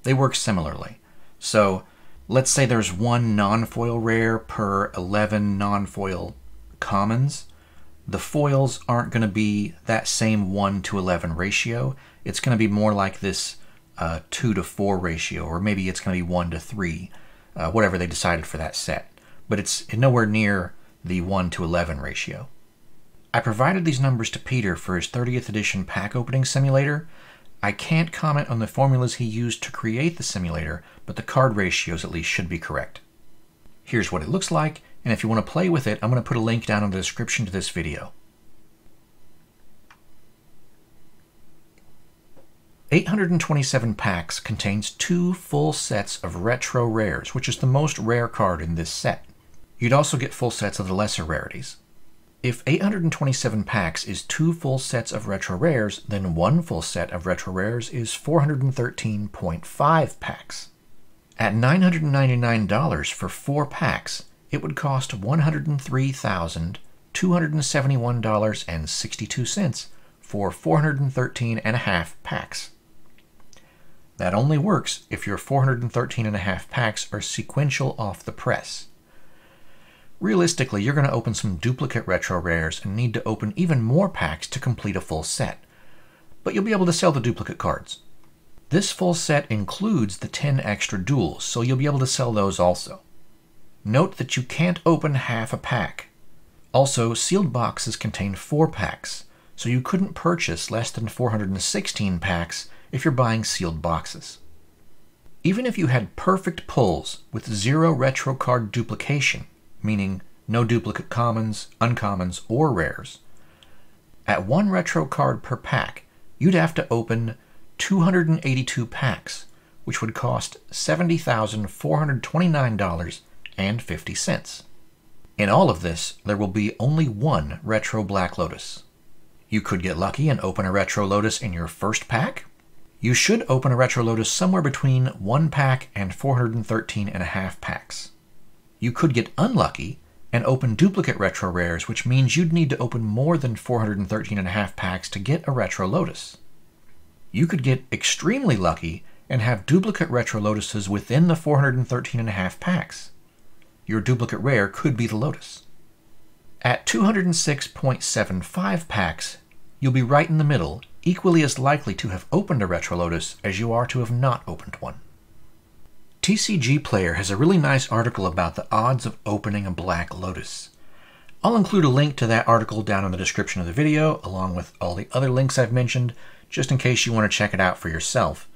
they work similarly. So let's say there's one non-foil rare per 11 non-foil commons. The foils aren't going to be that same 1 to 11 ratio. It's going to be more like this 2 to 4 ratio, or maybe it's going to be 1 to 3, whatever they decided for that set. But it's nowhere near the 1 to 11 ratio. I provided these numbers to Peter for his 30th edition pack opening simulator. I can't comment on the formulas he used to create the simulator, but the card ratios at least should be correct. Here's what it looks like, and if you want to play with it, I'm going to put a link down in the description to this video. 827 packs contains 2 full sets of retro rares, which is the most rare card in this set. You'd also get full sets of the lesser rarities. If 827 packs is 2 full sets of retro rares, then 1 full set of retro rares is 413.5 packs. At $999 for 4 packs, it would cost $103,271.62 for 413.5 packs. That only works if your 413.5 packs are sequential off the press. Realistically, you're going to open some duplicate retro rares and need to open even more packs to complete a full set. But you'll be able to sell the duplicate cards. This full set includes the 10 extra duels, so you'll be able to sell those also. Note that you can't open half a pack. Also, sealed boxes contain 4 packs, so you couldn't purchase less than 416 packs if you're buying sealed boxes. Even if you had perfect pulls with 0 retro card duplication, meaning no duplicate commons, uncommons, or rares, at 1 retro card per pack, you'd have to open 282 packs, which would cost $70,429.50. In all of this, there will be only 1 retro Black Lotus. You could get lucky and open a retro Lotus in your first pack. You should open a retro Lotus somewhere between 1 pack and 413.5 packs. You could get unlucky and open duplicate retro rares, which means you'd need to open more than 413.5 packs to get a retro Lotus. You could get extremely lucky and have duplicate retro Lotuses within the 413.5 packs. Your duplicate rare could be the Lotus. At 206.75 packs, you'll be right in the middle, equally as likely to have opened a retro Lotus as you are to have not opened one. TCGPlayer has a really nice article about the odds of opening a Black Lotus. I'll include a link to that article down in the description of the video, along with all the other links I've mentioned, just in case you want to check it out for yourself.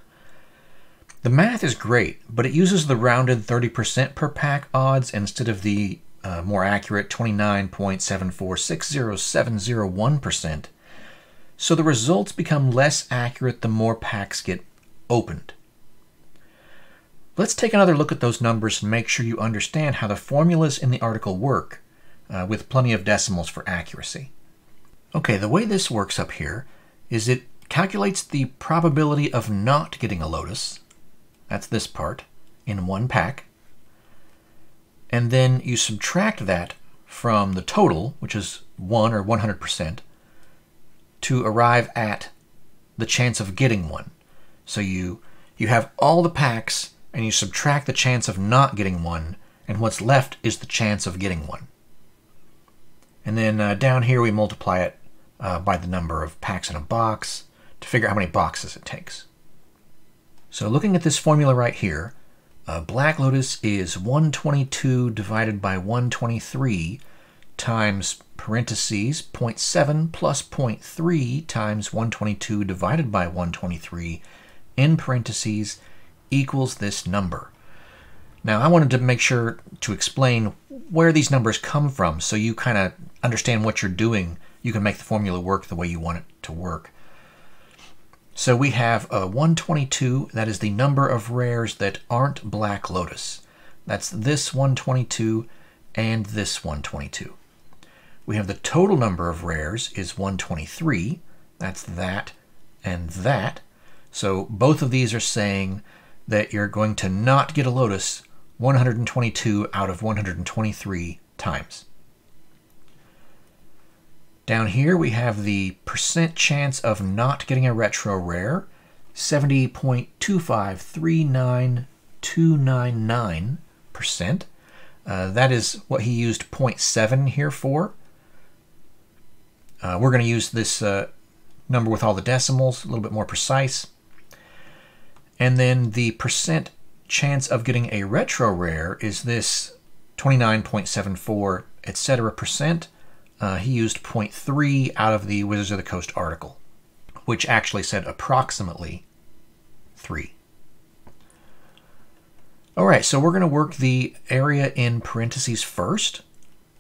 The math is great, but it uses the rounded 30% per pack odds instead of the more accurate 29.7460701%, so the results become less accurate the more packs get opened. Let's take another look at those numbers and make sure you understand how the formulas in the article work, with plenty of decimals for accuracy. Okay, the way this works up here is it calculates the probability of not getting a Lotus, that's this part, in 1 pack, and then you subtract that from the total, which is 1 or 100%, to arrive at the chance of getting one. So you have all the packs, and you subtract the chance of not getting one, and what's left is the chance of getting one. And then down here we multiply it by the number of packs in a box to figure out how many boxes it takes. So looking at this formula right here, Black Lotus is 122 divided by 123 times parentheses 0.7 plus 0.3 times 122 divided by 123 in parentheses equals this number. Now I wanted to make sure to explain where these numbers come from so you kind of understand what you're doing. You can make the formula work the way you want it to work. So we have 122, that is the number of rares that aren't Black Lotus. That's this 122 and this 122. We have the total number of rares is 123. That's that and that. So both of these are saying that you're going to not get a Lotus 122 out of 123 times. Down here we have the percent chance of not getting a retro rare, 70.2539299%. That is what he used 0.7 here for. We're going to use this number with all the decimals, a little bit more precise. And then the percent chance of getting a retro rare is this 29.74, etc. percent. He used 0.3 out of the Wizards of the Coast article, which actually said approximately 3. All right, so we're going to work the area in parentheses first,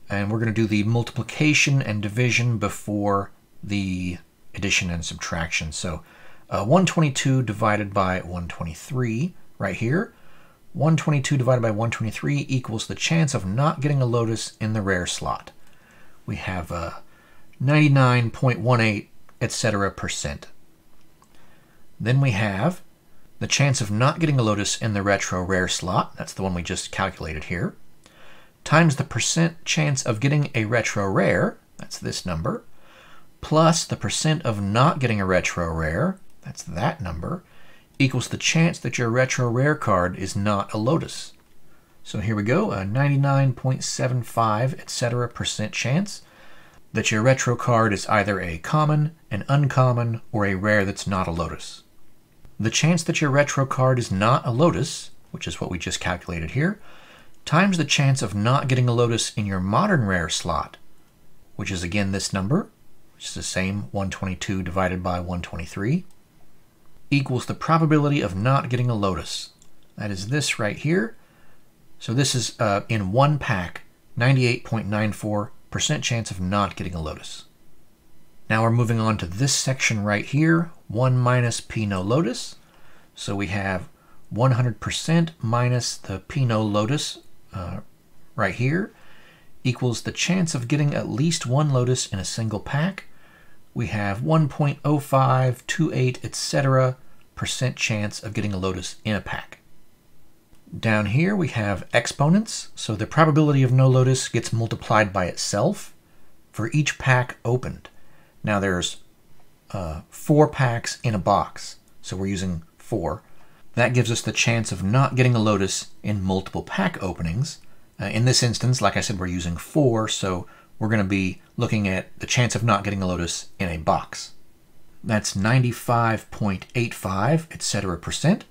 and we're going to do the multiplication and division before the addition and subtraction. So 122 divided by 123 right here. 122 divided by 123 equals the chance of not getting a Lotus in the rare slot. We have 99.18, etc. percent. Then we have the chance of not getting a Lotus in the retro rare slot, that's the one we just calculated here, times the percent chance of getting a retro rare, that's this number, plus the percent of not getting a retro rare, that's that number, equals the chance that your retro rare card is not a Lotus. So here we go, a 99.75, etc. percent chance that your retro card is either a common, an uncommon, or a rare that's not a Lotus. The chance that your retro card is not a Lotus, which is what we just calculated here, times the chance of not getting a Lotus in your modern rare slot, which is again this number, which is the same 122 divided by 123, equals the probability of not getting a Lotus. That is this right here. So this is in one pack, 98.94% chance of not getting a Lotus. Now we're moving on to this section right here, 1 minus P no Lotus. So we have 100% minus the P no Lotus right here equals the chance of getting at least one Lotus in a single pack. We have 1.0528, etc. percent chance of getting a Lotus in a pack. Down here we have exponents, so the probability of no Lotus gets multiplied by itself for each pack opened. Now there's 4 packs in a box, so we're using 4. That gives us the chance of not getting a Lotus in multiple pack openings. In this instance, like I said, we're using 4, so we're going to be looking at the chance of not getting a Lotus in a box. That's 95.85, etc. percent.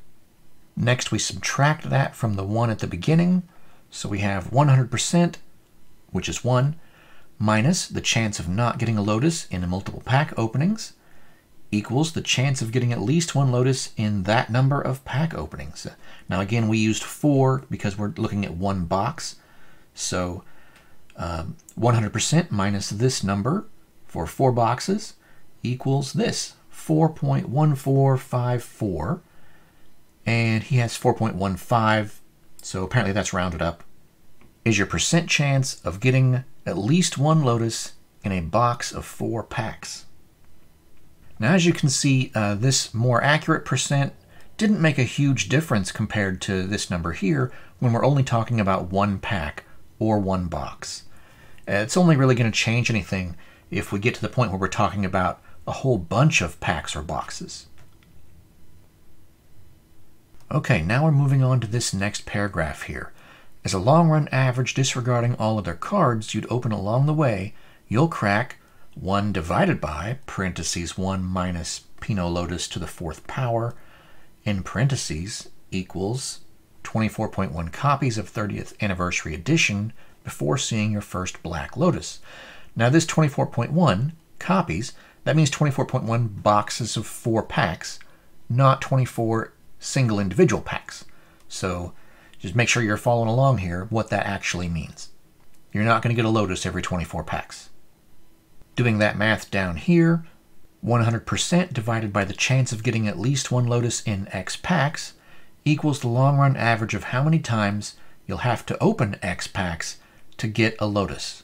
Next, we subtract that from the 1 at the beginning. So we have 100%, which is 1, minus the chance of not getting a Lotus in multiple pack openings, equals the chance of getting at least one Lotus in that number of pack openings. Now again, we used 4 because we're looking at one box. So 100% minus this number for 4 boxes equals this, 4.1454. And he has 4.15, so apparently that's rounded up, is your percent chance of getting at least one Lotus in a box of 4 packs. Now as you can see, this more accurate percent didn't make a huge difference compared to this number here when we're only talking about 1 pack or 1 box. It's only really going to change anything if we get to the point where we're talking about a whole bunch of packs or boxes. Okay, now we're moving on to this next paragraph here. As a long-run average disregarding all other cards you'd open along the way, you'll crack 1 divided by, parentheses 1 minus P no Lotus to the 4th power, in parentheses, equals 24.1 copies of 30th Anniversary Edition before seeing your first Black Lotus. Now this 24.1 copies, that means 24.1 boxes of 4 packs, not 24 single individual packs. So just make sure you're following along here what that actually means. You're not going to get a Lotus every 24 packs. Doing that math down here, 100% divided by the chance of getting at least one Lotus in X packs equals the long run average of how many times you'll have to open X packs to get a Lotus.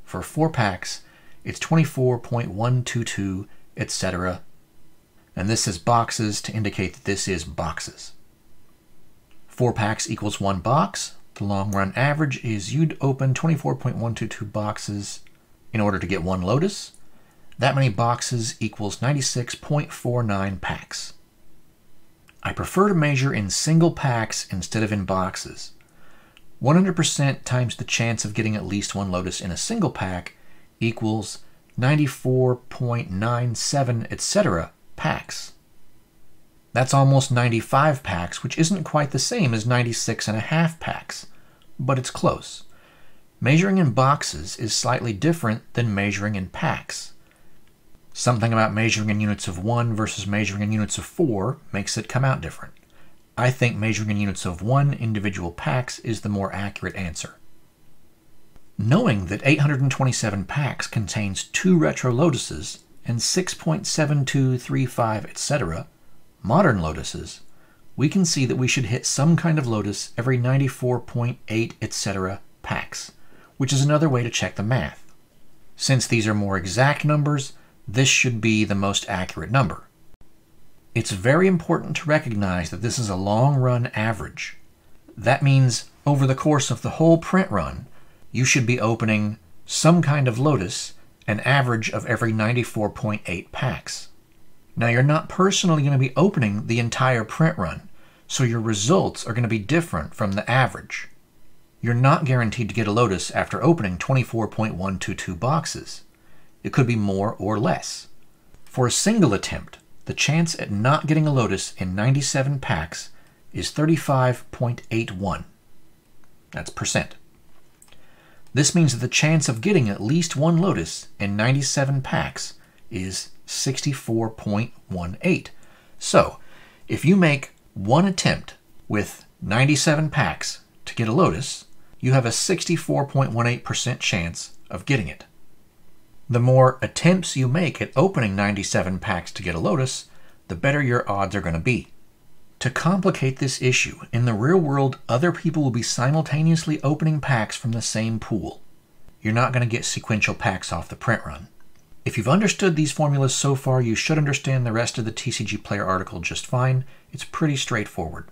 For 4 packs, it's 24.122, etc. And this is boxes to indicate that this is boxes. 4 packs equals 1 box. The long run average is you'd open 24.122 boxes in order to get 1 Lotus. That many boxes equals 96.49 packs. I prefer to measure in single packs instead of in boxes. 100% times the chance of getting at least 1 Lotus in a single pack equals 94.97, etc. packs. That's almost 95 packs, which isn't quite the same as 96.5 packs, but it's close. Measuring in boxes is slightly different than measuring in packs. Something about measuring in units of 1 versus measuring in units of 4 makes it come out different. I think measuring in units of 1 individual packs is the more accurate answer. Knowing that 827 packs contains 2 Retro Lotuses and 6.7235, etc., modern Lotuses, we can see that we should hit some kind of Lotus every 94.8, etc. packs, which is another way to check the math. Since these are more exact numbers, this should be the most accurate number. It's very important to recognize that this is a long-run average. That means over the course of the whole print run, you should be opening some kind of Lotus an average of every 94.8 packs. Now, you're not personally going to be opening the entire print run, so your results are going to be different from the average. You're not guaranteed to get a Lotus after opening 24.122 boxes. It could be more or less. For a single attempt, the chance at not getting a Lotus in 97 packs is 35.81. That's percent. This means that the chance of getting at least 1 Lotus in 97 packs is 64.18. So, if you make one attempt with 97 packs to get a Lotus, you have a 64.18% chance of getting it. The more attempts you make at opening 97 packs to get a Lotus, the better your odds are going to be. To complicate this issue, in the real world, other people will be simultaneously opening packs from the same pool. You're not going to get sequential packs off the print run. If you've understood these formulas so far, you should understand the rest of the TCGPlayer article just fine. It's pretty straightforward.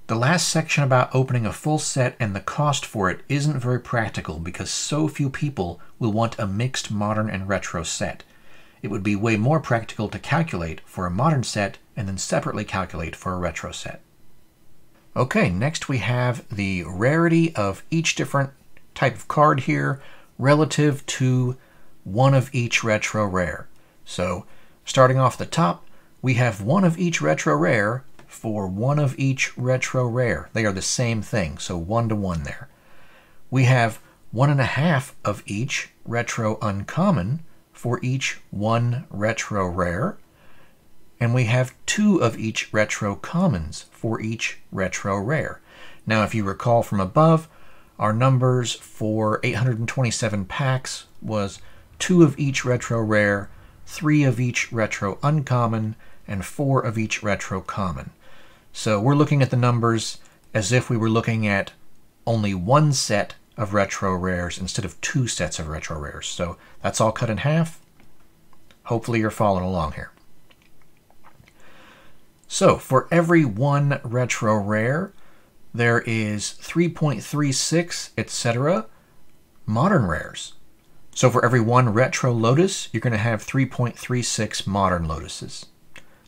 The last section about opening a full set and the cost for it isn't very practical because so few people will want a mixed modern and retro set. It would be way more practical to calculate for a modern set and then separately calculate for a retro set. Okay, next we have the rarity of each different type of card here relative to one of each retro rare. So, starting off the top, we have one of each retro rare for one of each retro rare. They are the same thing, so 1 to 1 there. We have 1.5 of each retro uncommon for each 1 retro rare, and we have 2 of each retro commons for each retro rare. Now, if you recall from above, our numbers for 827 packs was 2 of each retro rare, 3 of each retro uncommon, and 4 of each retro common. So we're looking at the numbers as if we were looking at only 1 set of retro rares instead of 2 sets of retro rares. So that's all cut in half. Hopefully you're following along here. So for every 1 retro rare, there is 3.36, etc. modern rares. So for every 1 retro Lotus, you're going to have 3.36 modern Lotuses.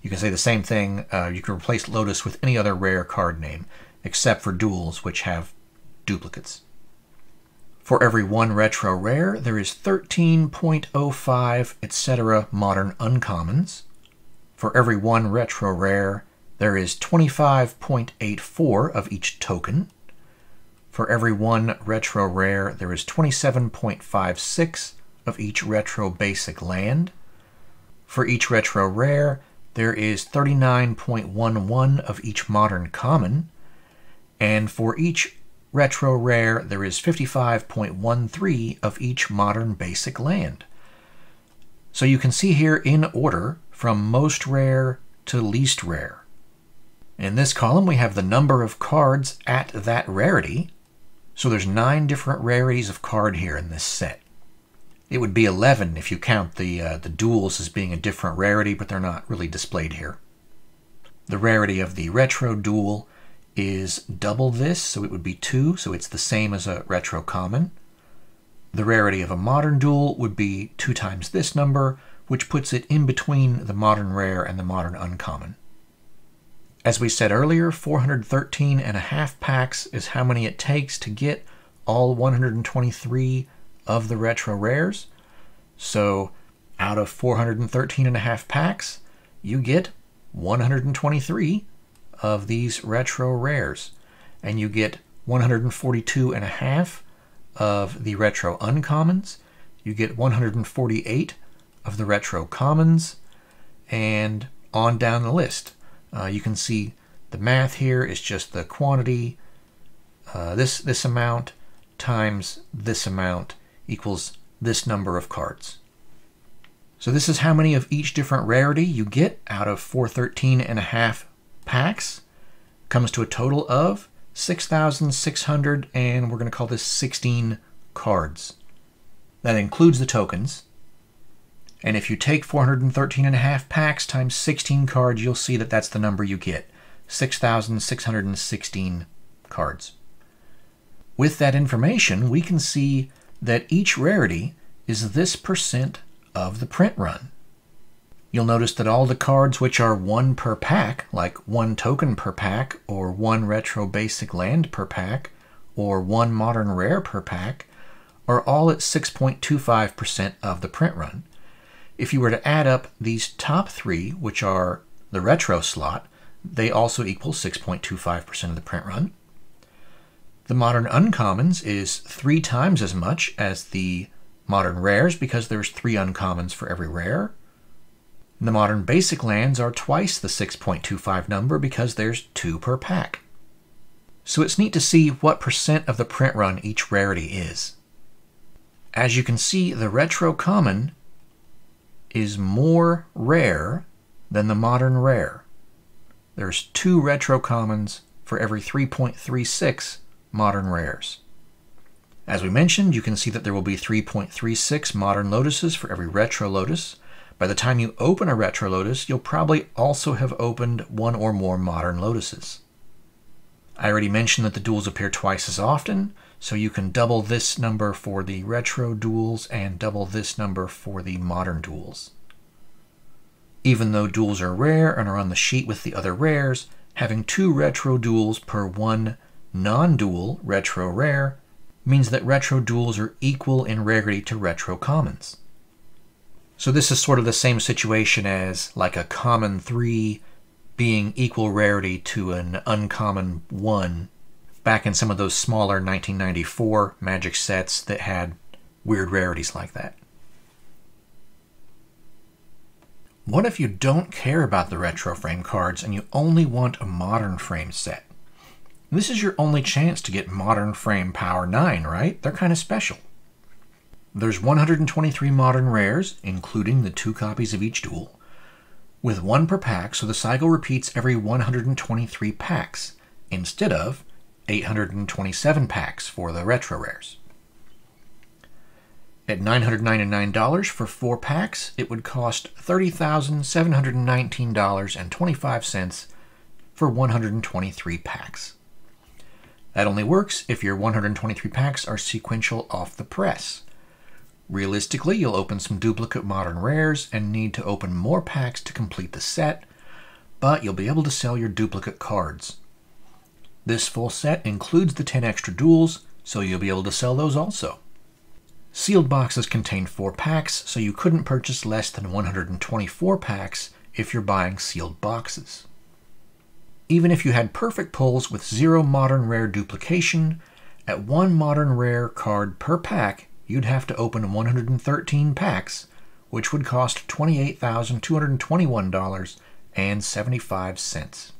You can say the same thing. You can replace Lotus with any other rare card name, except for duels, which have duplicates. For every 1 retro rare, there is 13.05, etc. modern uncommons. For every 1 retro rare, there is 25.84 of each token. For every 1 retro rare, there is 27.56 of each retro basic land. For each retro rare, there is 39.11 of each modern common. And for each retro rare, there is 55.13 of each modern basic land. So you can see here in order from most rare to least rare. In this column, we have the number of cards at that rarity. So there's 9 different rarities of card here in this set. It would be 11 if you count the duels as being a different rarity, but they're not really displayed here. The rarity of the retro duel is double this, so it would be 2, so it's the same as a retro common. The rarity of a modern duel would be 2 times this number, which puts it in between the modern rare and the modern uncommon. As we said earlier, 413.5 packs is how many it takes to get all 123 of the retro rares. So out of 413.5 packs, you get 123 of these retro rares, and you get 142.5 of the retro uncommons, you get 148 of the retro commons, and on down the list. You can see the math here is just the quantity, this amount times this amount equals this number of cards. So this is how many of each different rarity you get out of 413.5 packs. Comes to a total of 6,600, and we're going to call this 16 cards. That includes the tokens. And if you take 413.5 packs times 16 cards, you'll see that that's the number you get. 6,616 cards. With that information, we can see that each rarity is this % of the print run. You'll notice that all the cards which are 1 per pack, like 1 token per pack, or 1 retro basic land per pack, or 1 modern rare per pack, are all at 6.25% of the print run. If you were to add up these top 3, which are the retro slot, they also equal 6.25% of the print run. The modern uncommons is 3 times as much as the modern rares because there's 3 uncommons for every rare. The modern basic lands are twice the 6.25 number because there's 2 per pack. So it's neat to see what % of the print run each rarity is. As you can see, the retro common is more rare than the modern rare. There's 2 retro commons for every 3.36 modern rares. As we mentioned, you can see that there will be 3.36 modern Lotuses for every retro Lotus. By the time you open a retro Lotus, you'll probably also have opened 1 or more modern Lotuses. I already mentioned that the duels appear twice as often, so you can double this number for the retro duels and double this number for the modern duels. Even though duels are rare and are on the sheet with the other rares, having 2 retro duels per 1 non-dual retro rare means that retro duels are equal in rarity to retro commons. So this is sort of the same situation as like a common 3 being equal rarity to an uncommon 1 back in some of those smaller 1994 Magic sets that had weird rarities like that. What if you don't care about the retro frame cards and you only want a modern frame set? This is your only chance to get modern frame Power 9, right? They're kind of special. There's 123 modern rares, including the 2 copies of each duel, with 1 per pack, so the cycle repeats every 123 packs, instead of 827 packs for the retro rares. At $999 for 4 packs, it would cost $30,719.25 for 123 packs. That only works if your 123 packs are sequential off the press. Realistically, you'll open some duplicate modern rares and need to open more packs to complete the set, but you'll be able to sell your duplicate cards. This full set includes the 10 extra duels, so you'll be able to sell those also. Sealed boxes contain 4 packs, so you couldn't purchase less than 124 packs if you're buying sealed boxes. Even if you had perfect pulls with 0 modern rare duplication, at 1 modern rare card per pack, you'd have to open 113 packs, which would cost $28,221.75.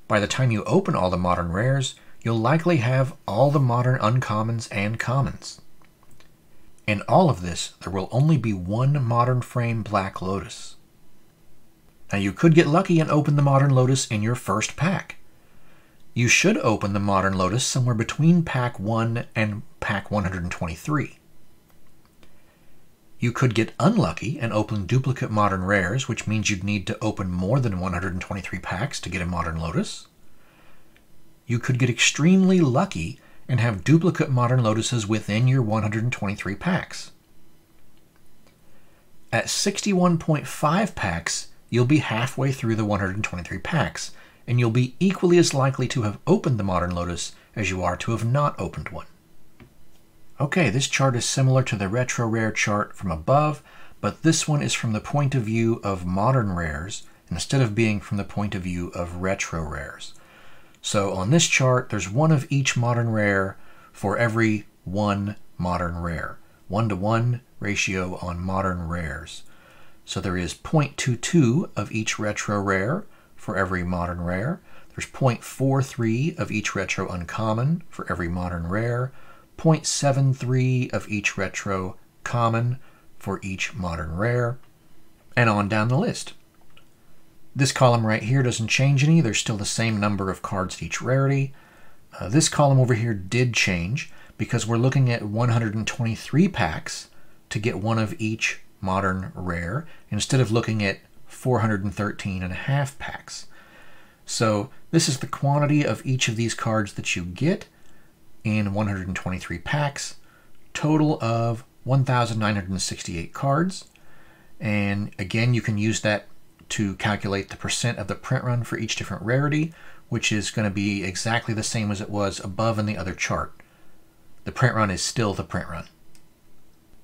By the time you open all the modern rares, you'll likely have all the modern uncommons and commons. In all of this, there will only be 1 modern frame Black Lotus. Now you could get lucky and open the modern Lotus in your first pack. You should open the modern Lotus somewhere between pack 1 and pack 123. You could get unlucky and open duplicate modern rares, which means you'd need to open more than 123 packs to get a modern Lotus. You could get extremely lucky and have duplicate modern Lotuses within your 123 packs. At 61.5 packs, you'll be halfway through the 123 packs, and you'll be equally as likely to have opened the modern Lotus as you are to have not opened one. Okay, this chart is similar to the retro rare chart from above, but this one is from the point of view of modern rares instead of being from the point of view of retro rares. So on this chart, there's one of each modern rare for every one modern rare. 1-to-1 ratio on modern rares. So there is 0.22 of each retro rare for every modern rare. There's 0.43 of each retro uncommon for every modern rare. 0.73 of each retro common for each modern rare, and on down the list. This column right here doesn't change any. There's still the same number of cards at each rarity. This column over here did change because we're looking at 123 packs to get one of each modern rare instead of looking at 413.5 packs. So this is the quantity of each of these cards that you get in 123 packs, total of 1,968 cards. And again, you can use that to calculate the percent of the print run for each different rarity, which is going to be exactly the same as it was above in the other chart. The print run is still the print run.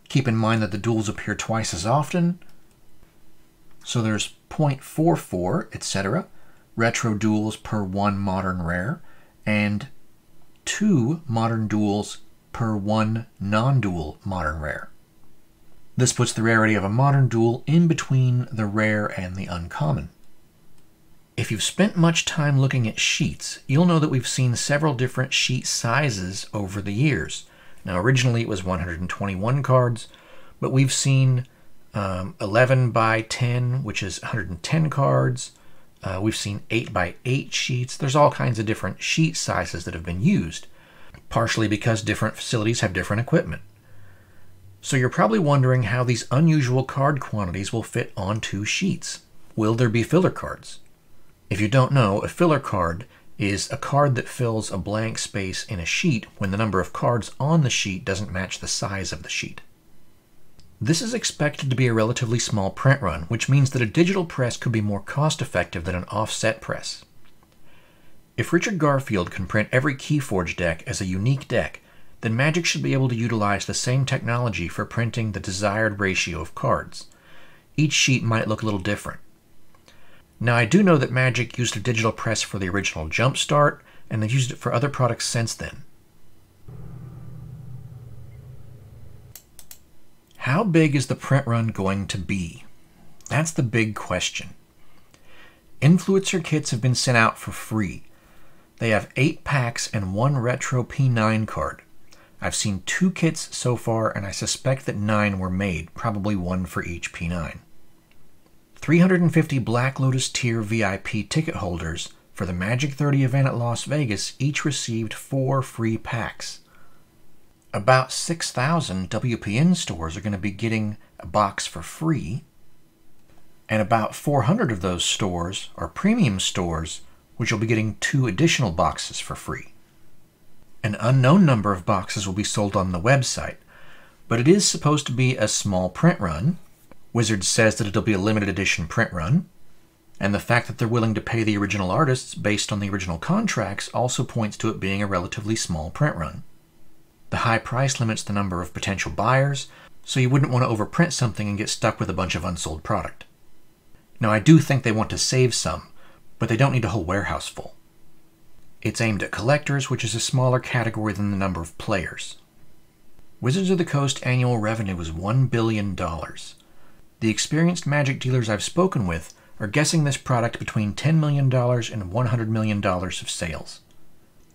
Keep in mind that the duels appear twice as often. So there's 0.44, etc. retro duels per one modern rare, and 2 modern duels per one non-dual modern rare. This puts the rarity of a modern duel in between the rare and the uncommon. If you've spent much time looking at sheets, you'll know that we've seen several different sheet sizes over the years. Now originally it was 121 cards, but we've seen 11 by 10, which is 110 cards. We've seen 8 by 8 sheets. There's all kinds of different sheet sizes that have been used, partially because different facilities have different equipment. So you're probably wondering how these unusual card quantities will fit onto sheets. Will there be filler cards? If you don't know, a filler card is a card that fills a blank space in a sheet when the number of cards on the sheet doesn't match the size of the sheet. This is expected to be a relatively small print run, which means that a digital press could be more cost-effective than an offset press. If Richard Garfield can print every Keyforge deck as a unique deck, then Magic should be able to utilize the same technology for printing the desired ratio of cards. Each sheet might look a little different. Now I do know that Magic used a digital press for the original Jumpstart, and they've used it for other products since then. How big is the print run going to be? That's the big question. Influencer kits have been sent out for free. They have 8 packs and 1 retro P9 card. I've seen 2 kits so far, and I suspect that 9 were made, probably 1 for each P9. 350 Black Lotus tier VIP ticket holders for the Magic 30 event at Las Vegas each received 4 free packs. About 6,000 WPN stores are going to be getting a box for free, and about 400 of those stores are premium stores, which will be getting 2 additional boxes for free. An unknown number of boxes will be sold on the website, but it is supposed to be a small print run. Wizards says that it'll be a limited edition print run, and the fact that they're willing to pay the original artists based on the original contracts also points to it being a relatively small print run. The high price limits the number of potential buyers, so you wouldn't want to overprint something and get stuck with a bunch of unsold product. Now I do think they want to save some, but they don't need a whole warehouse full. It's aimed at collectors, which is a smaller category than the number of players. Wizards of the Coast annual revenue is $1 billion. The experienced Magic dealers I've spoken with are guessing this product between $10 million and $100 million of sales.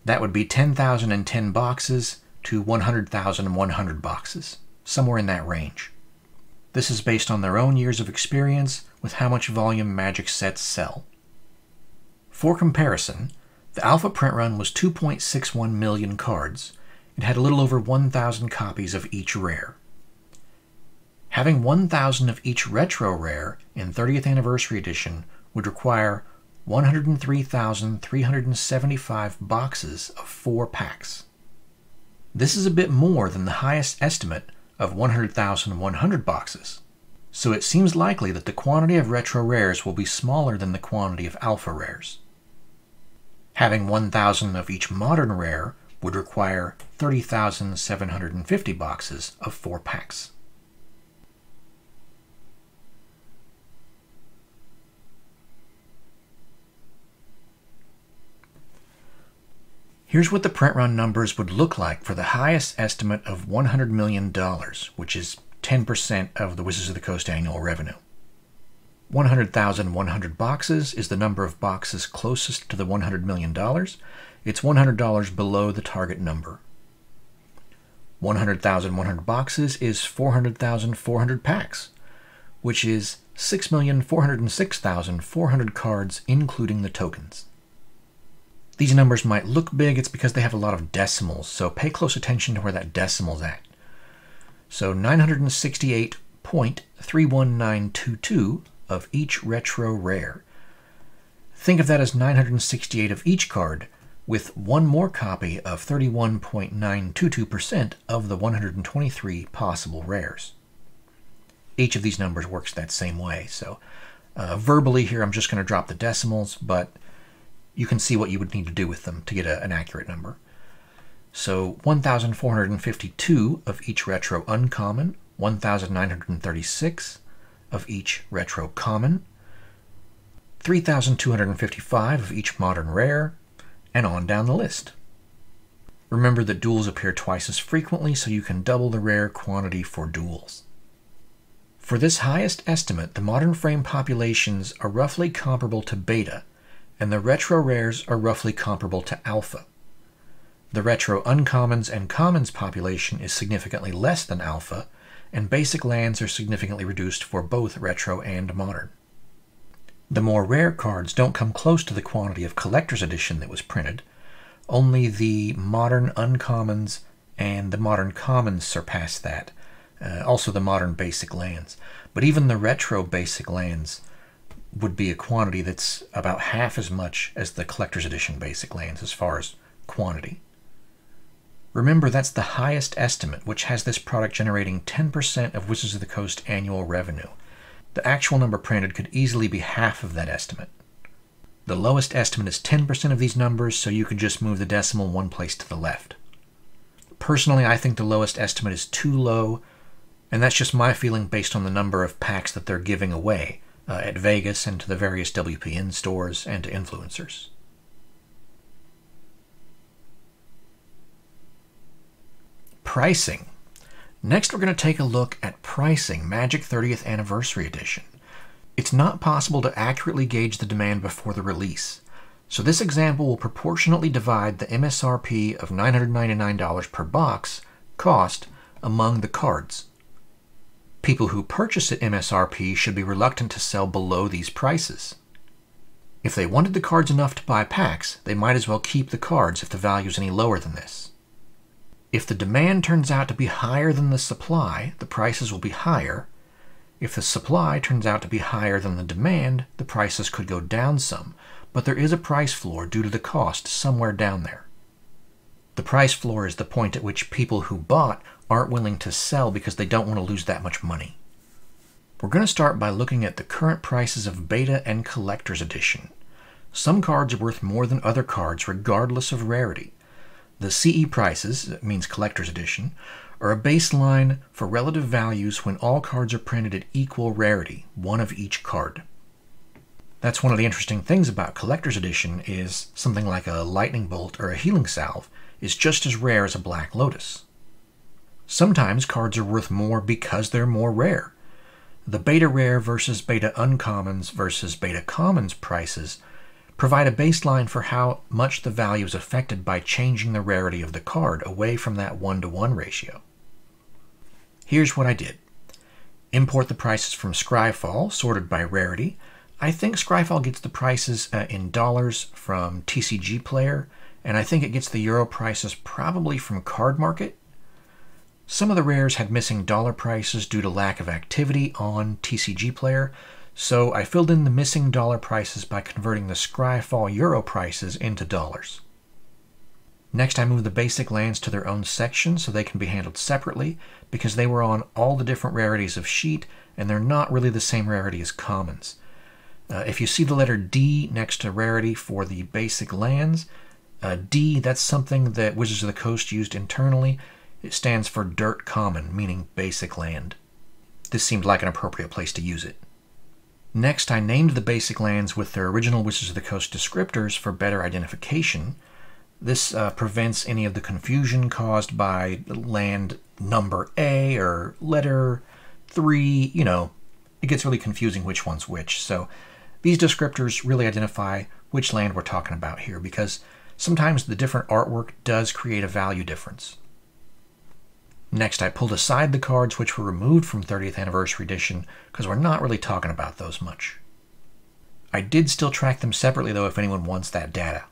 That would be 10,010 boxes to 100,100 boxes, somewhere in that range. This is based on their own years of experience with how much volume Magic sets sell. For comparison, the Alpha print run was 2.61 million cards. It had a little over 1,000 copies of each rare. Having 1,000 of each retro rare in 30th Anniversary Edition would require 103,375 boxes of 4 packs. This is a bit more than the highest estimate of 100,100 boxes, so it seems likely that the quantity of retro rares will be smaller than the quantity of alpha rares. Having 1,000 of each modern rare would require 30,750 boxes of 4 packs. Here's what the print run numbers would look like for the highest estimate of $100 million, which is 10% of the Wizards of the Coast annual revenue. 100,100 boxes is the number of boxes closest to the $100 million. It's $100 below the target number. 100,100 boxes is 400,400 packs, which is 6,406,400 cards, including the tokens. These numbers might look big, it's because they have a lot of decimals, so pay close attention to where that decimal's at. So 968.31922 of each retro rare. Think of that as 968 of each card, with one more copy of 31.922% of the 123 possible rares. Each of these numbers works that same way, so verbally here I'm just going to drop the decimals, but you can see what you would need to do with them to get an accurate number. So 1,452 of each retro uncommon, 1,936 of each retro common, 3,255 of each modern rare, and on down the list. Remember that duels appear twice as frequently, so you can double the rare quantity for duels. For this highest estimate, the modern frame populations are roughly comparable to beta, and the retro rares are roughly comparable to alpha. The retro uncommons and commons population is significantly less than alpha, and basic lands are significantly reduced for both retro and modern. The more rare cards don't come close to the quantity of collector's edition that was printed. Only the modern uncommons and the modern commons surpass that, also the modern basic lands. But even the retro basic lands would be a quantity that's about half as much as the collector's edition basic lands as far as quantity. Remember, that's the highest estimate, which has this product generating 10% of Wizards of the Coast annual revenue. The actual number printed could easily be half of that estimate. The lowest estimate is 10% of these numbers, so you could just move the decimal one place to the left. Personally, I think the lowest estimate is too low, and that's just my feeling based on the number of packs that they're giving away at Vegas and to the various WPN stores and to influencers. Pricing. Next, we're going to take a look at pricing Magic 30th Anniversary Edition. It's not possible to accurately gauge the demand before the release, so this example will proportionately divide the MSRP of $999 per box cost among the cards. People who purchase at MSRP should be reluctant to sell below these prices. If they wanted the cards enough to buy packs, they might as well keep the cards if the value is any lower than this. If the demand turns out to be higher than the supply, the prices will be higher. If the supply turns out to be higher than the demand, the prices could go down some, but there is a price floor due to the cost somewhere down there. The price floor is the point at which people who bought aren't willing to sell because they don't want to lose that much money. We're going to start by looking at the current prices of Beta and Collector's Edition. Some cards are worth more than other cards regardless of rarity. The CE prices, that means Collector's Edition, are a baseline for relative values when all cards are printed at equal rarity, one of each card. That's one of the interesting things about Collector's Edition is something like a Lightning Bolt or a Healing Salve is just as rare as a Black Lotus. Sometimes cards are worth more because they're more rare. The Beta Rare versus Beta Uncommons versus Beta Commons prices provide a baseline for how much the value is affected by changing the rarity of the card away from that 1-to-1 ratio. Here's what I did. Import the prices from Scryfall, sorted by rarity. I think Scryfall gets the prices in dollars from TCGPlayer, and I think it gets the euro prices probably from Card Market. Some of the rares had missing dollar prices due to lack of activity on TCGPlayer, so I filled in the missing dollar prices by converting the Scryfall Euro prices into dollars. Next, I moved the basic lands to their own section so they can be handled separately, because they were on all the different rarities of sheet, and they're not really the same rarity as commons. If you see the letter D next to rarity for the basic lands, D, that's something that Wizards of the Coast used internally. It stands for Dirt Common, meaning basic land. This seemed like an appropriate place to use it. Next, I named the basic lands with their original Wizards of the Coast descriptors for better identification. This prevents any of the confusion caused by land number A or letter 3. You know, it gets really confusing which one's which. So these descriptors really identify which land we're talking about here, because sometimes the different artwork does create a value difference. Next, I pulled aside the cards which were removed from 30th Anniversary Edition, because we're not really talking about those much. I did still track them separately, though, if anyone wants that data.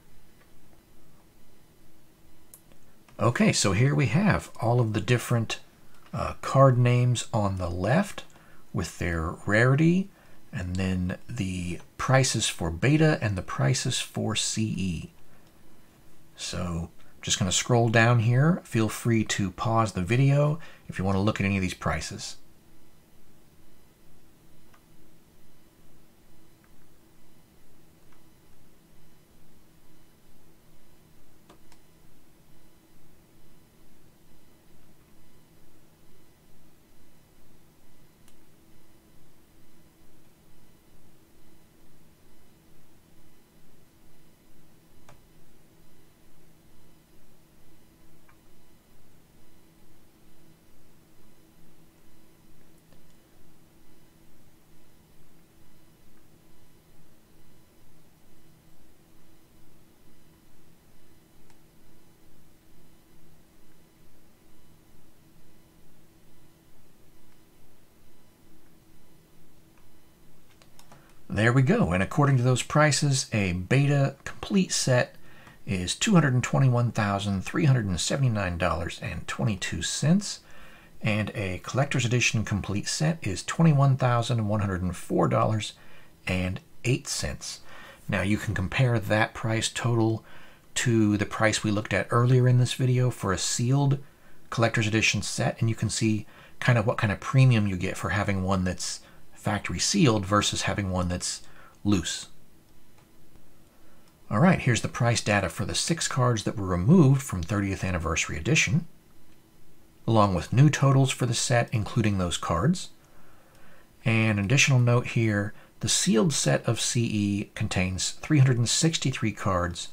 Okay, so here we have all of the different card names on the left with their rarity, and then the prices for beta and the prices for CE. So just going to scroll down here. Feel free to pause the video if you want to look at any of these prices. There we go, and according to those prices, a beta complete set is $221,379.22, and a collector's edition complete set is $21,104.08. Now you can compare that price total to the price we looked at earlier in this video for a sealed collector's edition set, and you can see kind of what kind of premium you get for having one that's factory sealed versus having one that's loose. All right, here's the price data for the 6 cards that were removed from 30th Anniversary Edition, along with new totals for the set, including those cards. And an additional note here, the sealed set of CE contains 363 cards,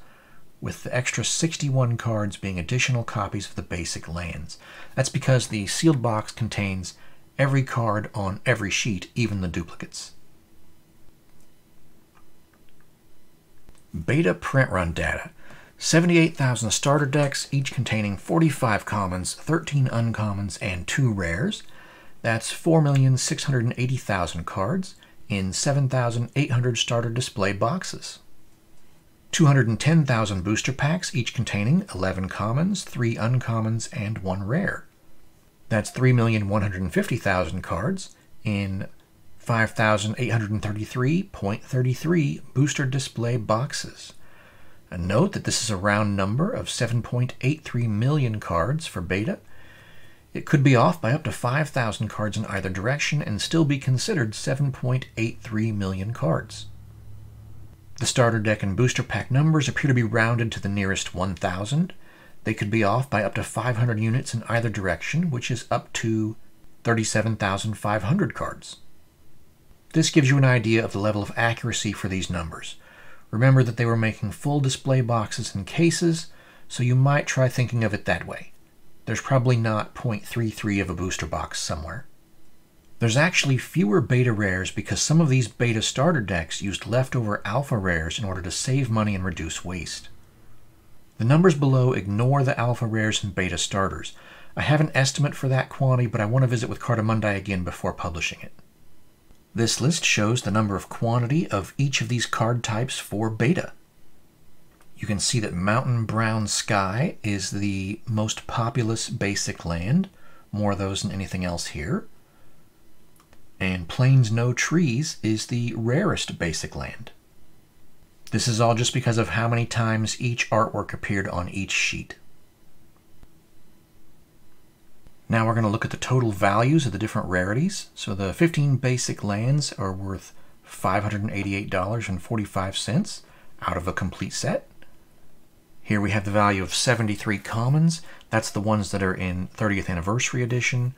with the extra 61 cards being additional copies of the basic lands. That's because the sealed box contains every card on every sheet, even the duplicates. Beta print run data. 78,000 starter decks, each containing 45 commons, 13 uncommons, and 2 rares. That's 4,680,000 cards in 7,800 starter display boxes. 210,000 booster packs, each containing 11 commons, 3 uncommons, and 1 rare. That's 3,150,000 cards in 5,833.33 booster display boxes. And note that this is a round number of 7.83 million cards for beta. It could be off by up to 5,000 cards in either direction and still be considered 7.83 million cards. The starter deck and booster pack numbers appear to be rounded to the nearest 1,000. They could be off by up to 500 units in either direction, which is up to 37,500 cards. This gives you an idea of the level of accuracy for these numbers. Remember that they were making full display boxes and cases, so you might try thinking of it that way. There's probably not 0.33 of a booster box somewhere. There's actually fewer beta rares because some of these beta starter decks used leftover alpha rares in order to save money and reduce waste. The numbers below ignore the alpha rares and beta starters. I have an estimate for that quantity, but I want to visit with Cardamundi again before publishing it. This list shows the number of quantity of each of these card types for beta. You can see that Mountain Brown Sky is the most populous basic land, more of those than anything else here. And Plains No Trees is the rarest basic land. This is all just because of how many times each artwork appeared on each sheet. Now we're going to look at the total values of the different rarities. So the 15 basic lands are worth $588.45 out of a complete set. Here we have the value of 73 commons. That's the ones that are in 30th Anniversary Edition.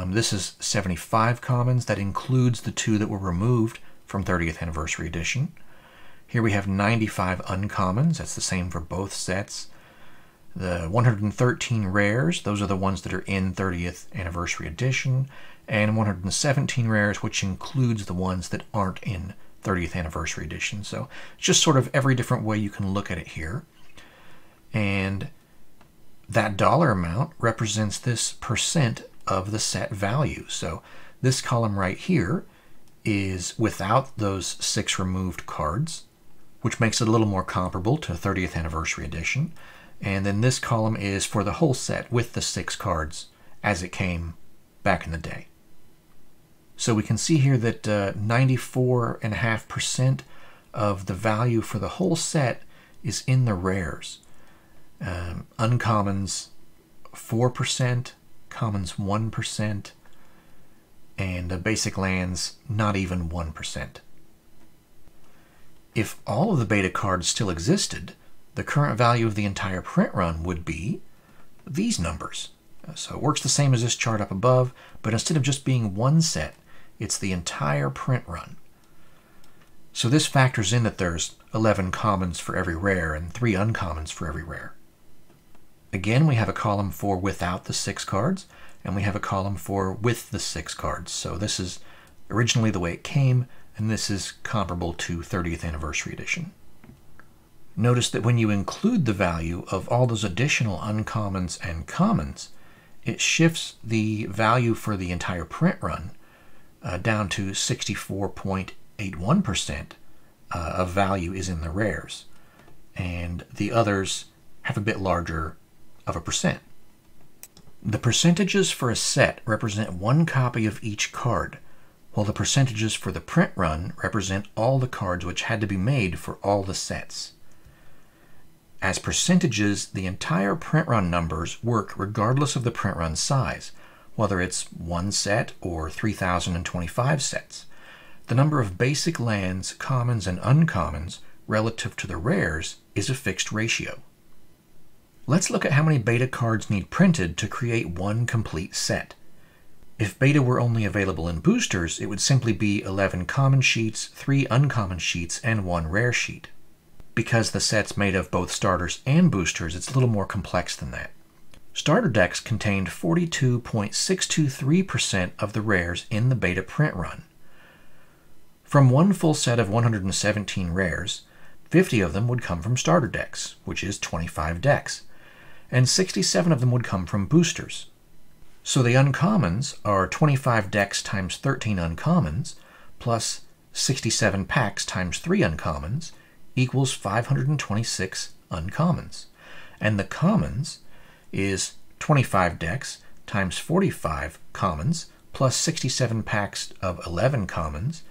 This is 75 commons. That includes the 2 that were removed from 30th Anniversary Edition. Here we have 95 uncommons. That's the same for both sets. The 113 rares, those are the ones that are in 30th Anniversary Edition, and 117 rares, which includes the ones that aren't in 30th Anniversary Edition. So it's just sort of every different way you can look at it here. And that dollar amount represents this percent of the set value. So this column right here is without those 6 removed cards, which makes it a little more comparable to 30th Anniversary Edition. And then this column is for the whole set with the 6 cards as it came back in the day. So we can see here that 94.5% of the value for the whole set is in the rares. Uncommons 4%, commons 1%, and the basic lands not even 1%. If all of the beta cards still existed, the current value of the entire print run would be these numbers. So it works the same as this chart up above, but instead of just being one set, it's the entire print run. So this factors in that there's 11 commons for every rare and 3 uncommons for every rare. Again, we have a column for without the 6 cards, and we have a column for with the 6 cards. So this is originally the way it came, and this is comparable to 30th Anniversary Edition. Notice that when you include the value of all those additional uncommons and commons, it shifts the value for the entire print run down to 64.81% of value is in the rares, and the others have a bit larger of a percent. The percentages for a set represent 1 copy of each card, while the percentages for the print run represent all the cards which had to be made for all the sets. As percentages, the entire print run numbers work regardless of the print run size, whether it's 1 set or 3,025 sets. The number of basic lands, commons, and uncommons relative to the rares is a fixed ratio. Let's look at how many beta cards need printed to create one complete set. If beta were only available in boosters, it would simply be 11 common sheets, 3 uncommon sheets, and 1 rare sheet. Because the set's made of both starters and boosters, it's a little more complex than that. Starter decks contained 42.623% of the rares in the beta print run. From one full set of 117 rares, 50 of them would come from starter decks, which is 25 decks, and 67 of them would come from boosters. So the uncommons are 25 decks times 13 uncommons, plus 67 packs times 3 uncommons, equals 526 uncommons. And the commons is 25 decks times 45 commons plus 67 packs of 11 commons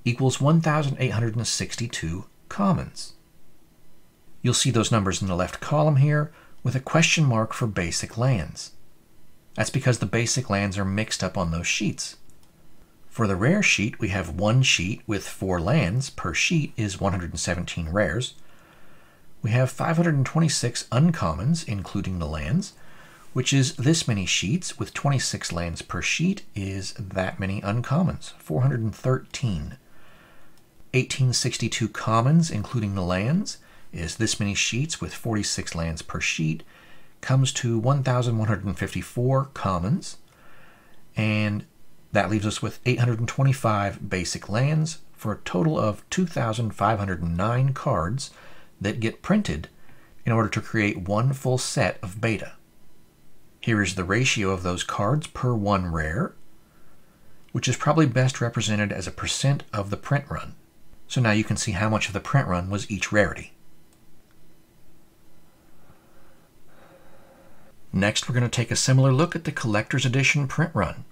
equals 1,862 commons. You'll see those numbers in the left column here with a question mark for basic lands. That's because the basic lands are mixed up on those sheets. For the rare sheet, we have 1 sheet with 4 lands. Per sheet is 117 rares. We have 526 uncommons, including the lands, which is this many sheets with 26 lands per sheet is that many uncommons, 413. 1862 commons, including the lands, is this many sheets with 46 lands per sheet, comes to 1,154 commons, and that leaves us with 825 basic lands for a total of 2,509 cards that get printed in order to create one full set of beta. Here is the ratio of those cards per 1 rare, which is probably best represented as a percent of the print run. So now you can see how much of the print run was each rarity. Next, we're going to take a similar look at the Collector's Edition print run.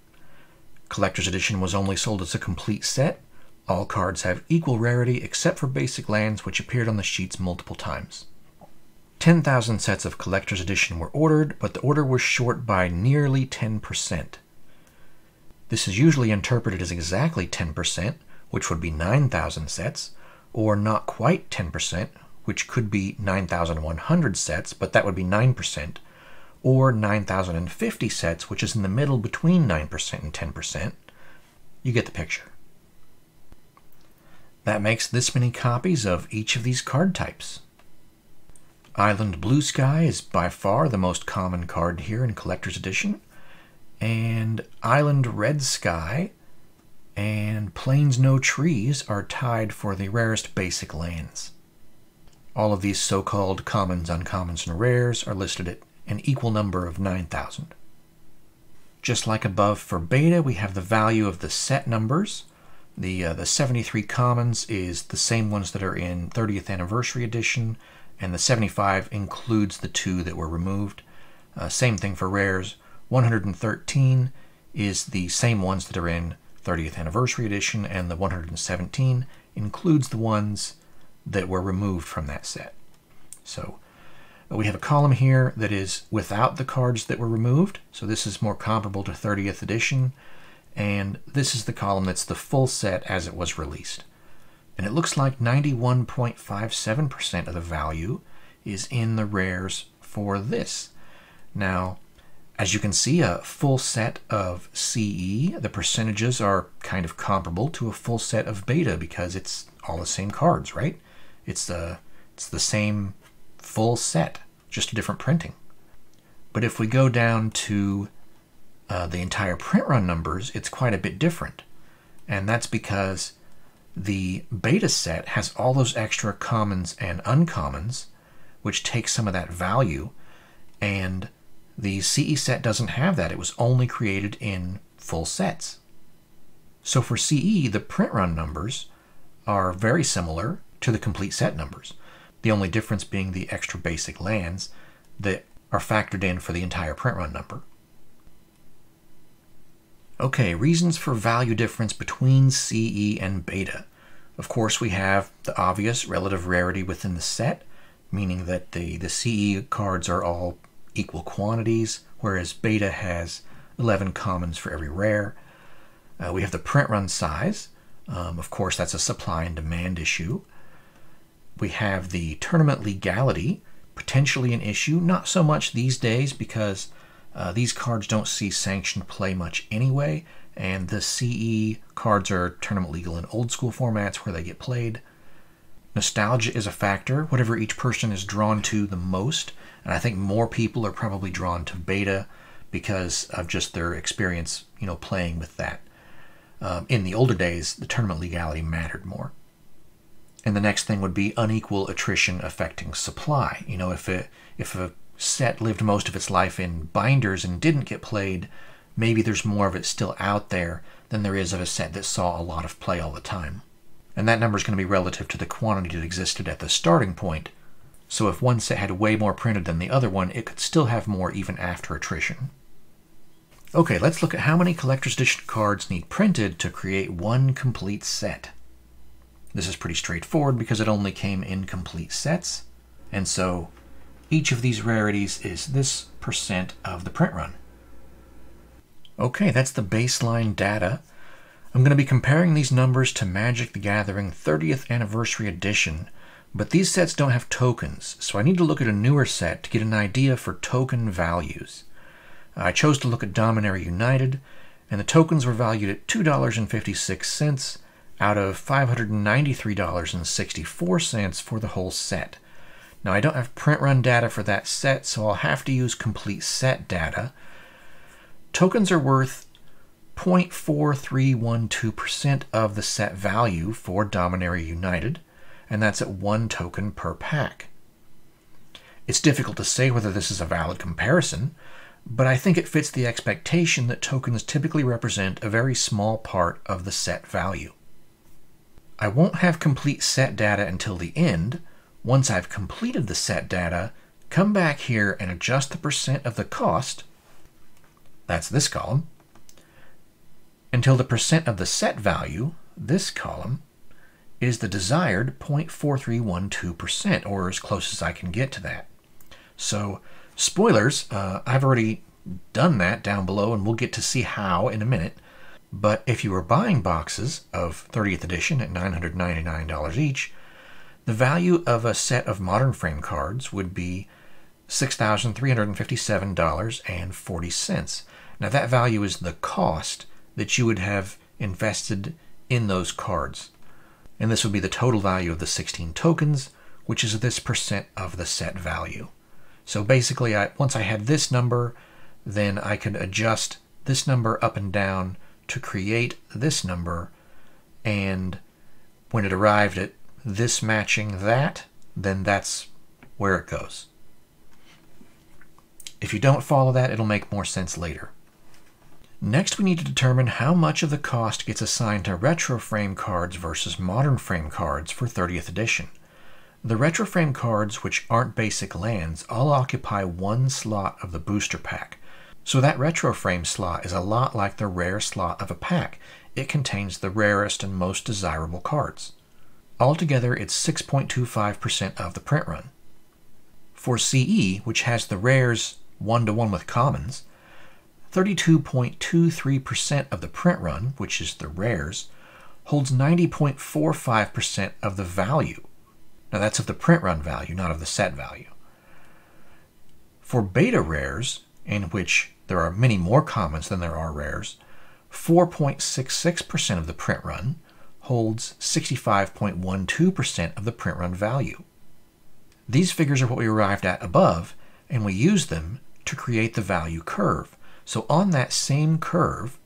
Collector's Edition was only sold as a complete set. All cards have equal rarity except for basic lands, which appeared on the sheets multiple times. 10,000 sets of Collector's Edition were ordered, but the order was short by nearly 10%. This is usually interpreted as exactly 10%, which would be 9,000 sets, or not quite 10%, which could be 9,100 sets, but that would be 9%, or 9,050 sets, which is in the middle between 9% and 10%. You get the picture. That makes this many copies of each of these card types. Island Blue Sky is by far the most common card here in Collector's Edition, and Island Red Sky and Plains No Trees are tied for the rarest basic lands. All of these so-called commons, uncommons, and rares are listed at an equal number of 9,000. Just like above for beta, we have the value of the set numbers. The 73 commons is the same ones that are in 30th Anniversary Edition, and the 75 includes the 2 that were removed. Same thing for rares. 113 is the same ones that are in 30th Anniversary Edition, and the 117 includes the ones that were removed from that set. So we have a column here that is without the cards that were removed, so this is more comparable to 30th Edition, and this is the column that's the full set as it was released. And it looks like 91.57% of the value is in the rares for this. Now, as you can see, a full set of CE, the percentages are kind of comparable to a full set of beta because it's all the same cards, right? It's the same full set, just a different printing. But if we go down to the entire print run numbers, it's quite a bit different. And that's because the beta set has all those extra commons and uncommons, which take some of that value, and the CE set doesn't have that. It was only created in full sets. So for CE, the print run numbers are very similar to the complete set numbers, the only difference being the extra basic lands that are factored in for the entire print run number. Okay, reasons for value difference between CE and beta. Of course, we have the obvious relative rarity within the set, meaning that the CE cards are all equal quantities, whereas beta has 11 commons for every rare. We have the print run size. Of course, that's a supply and demand issue. We have the tournament legality, potentially an issue, not so much these days because these cards don't see sanctioned play much anyway, and the CE cards are tournament legal in old school formats where they get played. Nostalgia is a factor, whatever each person is drawn to the most, and I think more people are probably drawn to beta because of just their experience, playing with that. In the older days, the tournament legality mattered more. And the next thing would be unequal attrition affecting supply. If a set lived most of its life in binders and didn't get played, maybe there's more of it still out there than there is of a set that saw a lot of play all the time. And that number is going to be relative to the quantity that existed at the starting point. So if one set had way more printed than the other one, it could still have more even after attrition. Okay, let's look at how many Collector's Edition cards need printed to create one complete set. This is pretty straightforward because it only came in complete sets, and so each of these rarities is this % of the print run. Okay, that's the baseline data. I'm going to be comparing these numbers to Magic the Gathering 30th Anniversary Edition, but these sets don't have tokens, so I need to look at a newer set to get an idea for token values. I chose to look at Dominaria United, and the tokens were valued at $2.56 out of $593.64 for the whole set. Now, I don't have print run data for that set, so I'll have to use complete set data. Tokens are worth 0.4312% of the set value for Dominaria United, and that's at 1 token per pack. It's difficult to say whether this is a valid comparison, but I think it fits the expectation that tokens typically represent a very small part of the set value. I won't have complete set data until the end. Once I've completed the set data, come back here and adjust the percent of the cost, that's this column, until the percent of the set value, this column, is the desired 0.4312%, or as close as I can get to that. So, spoilers, I've already done that down below, and we'll get to see how in a minute. But if you were buying boxes of 30th edition at $999 each, the value of a set of Modern Frame cards would be $6,357.40. Now that value is the cost that you would have invested in those cards. And this would be the total value of the 16 tokens, which is this percent of the set value. So basically, once I had this number, then I could adjust this number up and down to create this number, and when it arrived at this matching that, then that's where it goes. If you don't follow that, it'll make more sense later. Next, we need to determine how much of the cost gets assigned to retro frame cards versus modern frame cards for 30th edition. The retro frame cards, which aren't basic lands, all occupy one slot of the booster pack. So that retro frame slot is a lot like the rare slot of a pack. It contains the rarest and most desirable cards. Altogether, it's 6.25% of the print run. For CE, which has the rares 1-to-1 with commons, 32.23% of the print run, which is the rares, holds 90.45% of the value. Now that's of the print run value, not of the set value. For beta rares, in which there are many more commons than there are rares, 4.66% of the print run holds 65.12% of the print run value. These figures are what we arrived at above, and we use them to create the value curve. So on that same curve,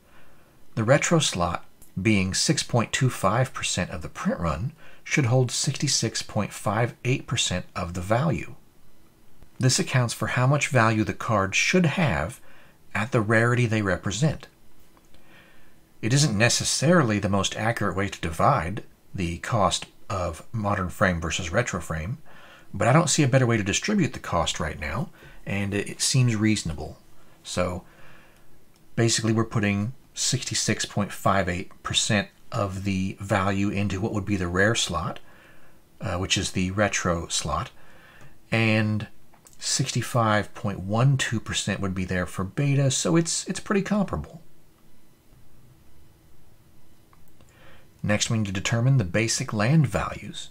the retro slot, being 6.25% of the print run, should hold 66.58% of the value. This accounts for how much value the cards should have at the rarity they represent. It isn't necessarily the most accurate way to divide the cost of modern frame versus retro frame, but I don't see a better way to distribute the cost right now, and it seems reasonable. So basically we're putting 66.58% of the value into what would be the rare slot, which is the retro slot, and 65.12% would be there for beta, so it's pretty comparable. Next, we need to determine the basic land values.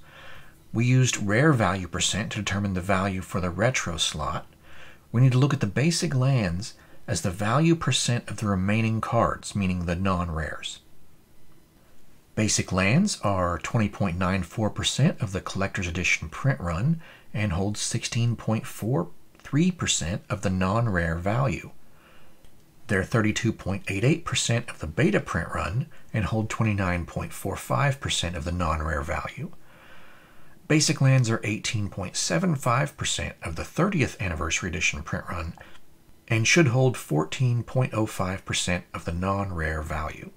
We used rare value percent to determine the value for the retro slot. We need to look at the basic lands as the value percent of the remaining cards, meaning the non-rares. Basic lands are 20.94% of the collector's edition print run and hold 16.43% of the non-rare value. They're 32.88% of the beta print run and hold 29.45% of the non-rare value. Basic lands are 18.75% of the 30th anniversary edition print run and should hold 14.05% of the non-rare value.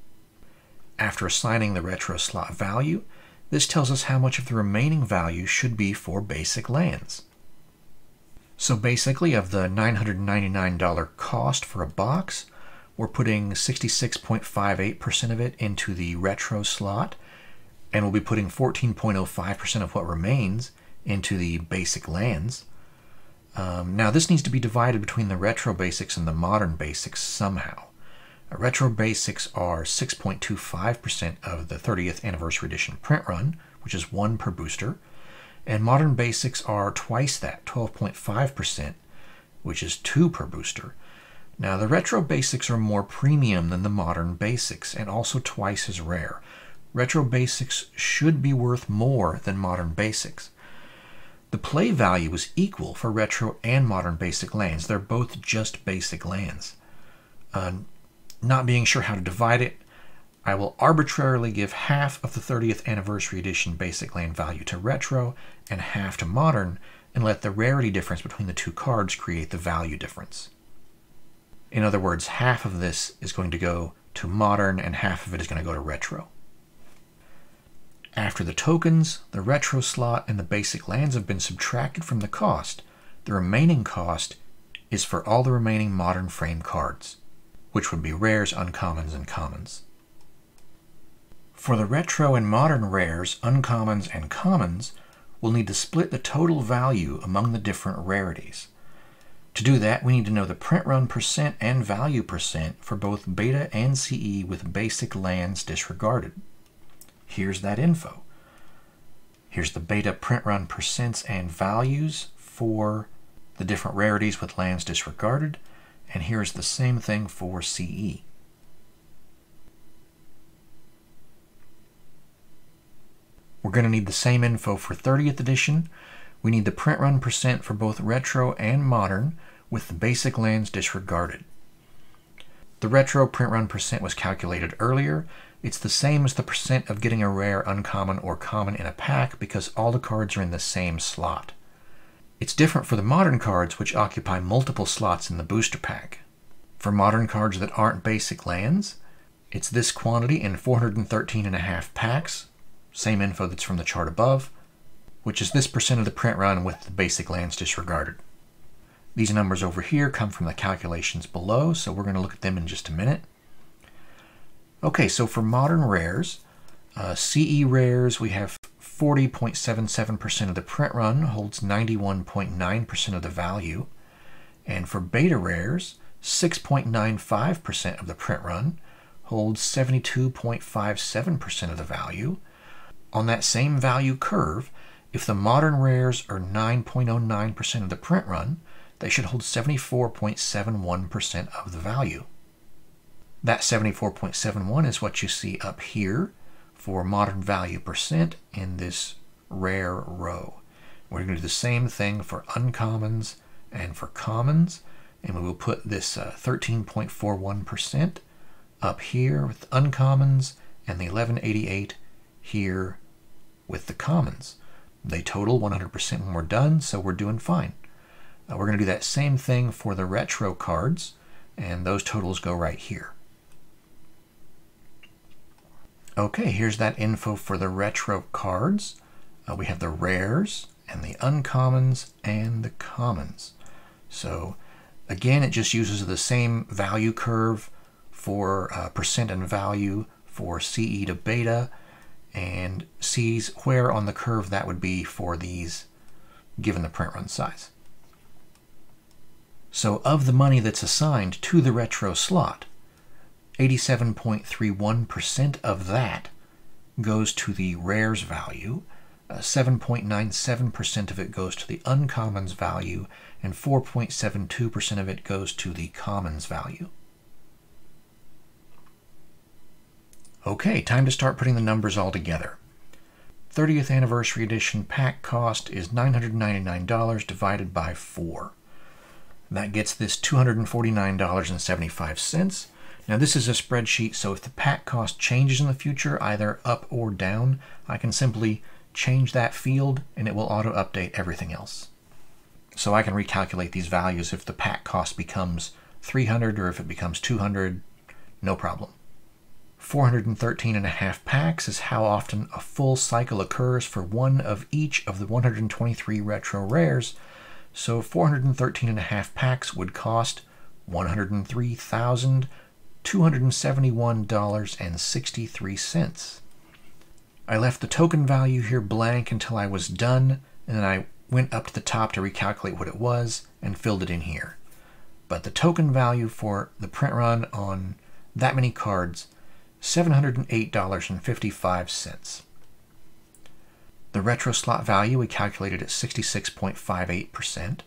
After assigning the retro slot value, this tells us how much of the remaining value should be for basic lands. So basically, of the $999 cost for a box, we're putting 66.58% of it into the retro slot, and we'll be putting 14.05% of what remains into the basic lands. Now this needs to be divided between the retro basics and the modern basics somehow. Retro basics are 6.25% of the 30th anniversary edition print run, which is 1 per booster, and modern basics are twice that, 12.5%, which is 2 per booster. Now the retro basics are more premium than the modern basics and also twice as rare. Retro basics should be worth more than modern basics. The play value is equal for retro and modern basic lands. They're both just basic lands. Not being sure how to divide it, I will arbitrarily give half of the 30th anniversary edition basic land value to retro and half to modern, and let the rarity difference between the two cards create the value difference. In other words, half of this is going to go to modern and half of it is going to go to retro. After the tokens, the retro slot and the basic lands have been subtracted from the cost, The remaining cost is for all the remaining modern frame cards, which would be rares, uncommons, and commons. For the retro and modern rares, uncommons, and commons, we'll need to split the total value among the different rarities. To do that, we need to know the print run percent and value percent for both beta and CE with basic lands disregarded. Here's that info. Here's the beta print run percents and values for the different rarities with lands disregarded, and here's the same thing for CE. We're going to need the same info for 30th edition. We need the print run percent for both retro and modern with the basic lands disregarded. The retro print run percent was calculated earlier. It's the same as the percent of getting a rare, uncommon, or common in a pack because all the cards are in the same slot. It's different for the modern cards, which occupy multiple slots in the booster pack. For modern cards that aren't basic lands, it's this quantity in 413.5 packs, same info that's from the chart above, which is this percent of the print run with the basic lands disregarded. These numbers over here come from the calculations below, so we're going to look at them in just a minute. Okay, so for modern rares, CE rares, we have 40.77% of the print run holds 91.9% of the value. And for beta rares, 6.95% of the print run holds 72.57% of the value. On that same value curve, if the modern rares are 9.09% of the print run, they should hold 74.71% of the value. That 74.71 is what you see up here for modern value percent in this rare row. We're going to do the same thing for uncommons and for commons, and we will put this 13.41% up here with uncommons and the 1188 here with the commons. They total 100% when we're done, so we're doing fine. We're going to do that same thing for the retro cards, and those totals go right here. Okay, here's that info for the retro cards. We have the rares and the uncommons and the commons. So again, it just uses the same value curve for percent and value for CE to beta, and sees where on the curve that would be for these given the print run size. So of the money that's assigned to the retro slot, 87.31% of that goes to the rares value, 7.97% of it goes to the uncommons value, and 4.72% of it goes to the commons value. Okay, time to start putting the numbers all together. 30th Anniversary Edition pack cost is $999 divided by 4. That gets this $249.75. Now this is a spreadsheet, so if the pack cost changes in the future, either up or down, I can simply change that field and it will auto-update everything else. So I can recalculate these values if the pack cost becomes 300 or if it becomes 200, no problem. 413.5 packs is how often a full cycle occurs for one of each of the 123 retro rares, so 413.5 packs would cost $103,271.63. I left the token value here blank until I was done, and then I went up to the top to recalculate what it was and filled it in here. But the token value for the print run on that many cards, $708.55. The retro slot value we calculated at 66.58%.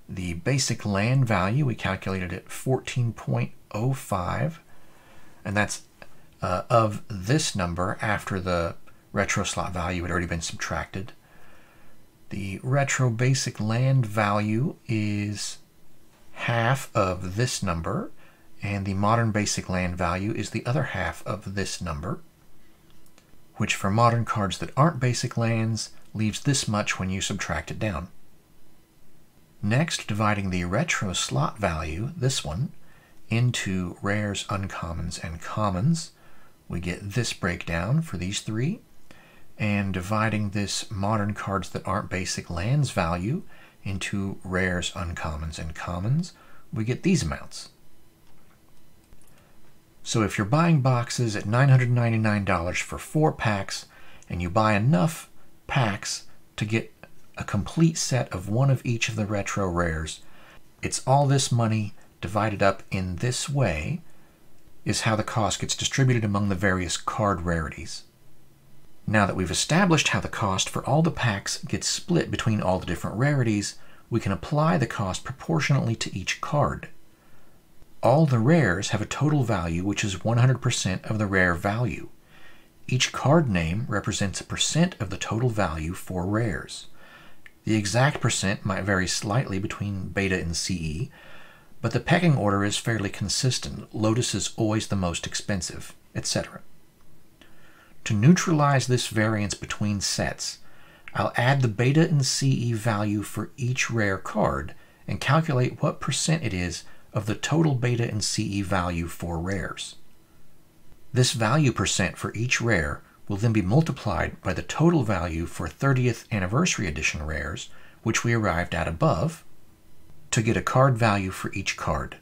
The basic land value we calculated at 14.05, and that's of this number after the retro slot value had already been subtracted. The retro basic land value is half of this number, and the modern basic land value is the other half of this number, which for modern cards that aren't basic lands leaves this much when you subtract it down. Next, dividing the retro slot value, this one, into rares, uncommons, and commons, we get this breakdown for these three, and dividing this modern cards that aren't basic lands value into rares, uncommons, and commons, we get these amounts. So if you're buying boxes at $999 for 4 packs, and you buy enough packs to get a complete set of one of each of the retro rares, it's all this money divided up in this way is how the cost gets distributed among the various card rarities. Now that we've established how the cost for all the packs gets split between all the different rarities, we can apply the cost proportionately to each card. All the rares have a total value which is 100% of the rare value. Each card name represents a percent of the total value for rares. The exact percent might vary slightly between beta and CE, but the pecking order is fairly consistent. Lotus is always the most expensive, etc. To neutralize this variance between sets, I'll add the beta and CE value for each rare card and calculate what percent it is of the total beta and CE value for rares. This value percent for each rare will then be multiplied by the total value for 30th Anniversary Edition rares, which we arrived at above, to get a card value for each card.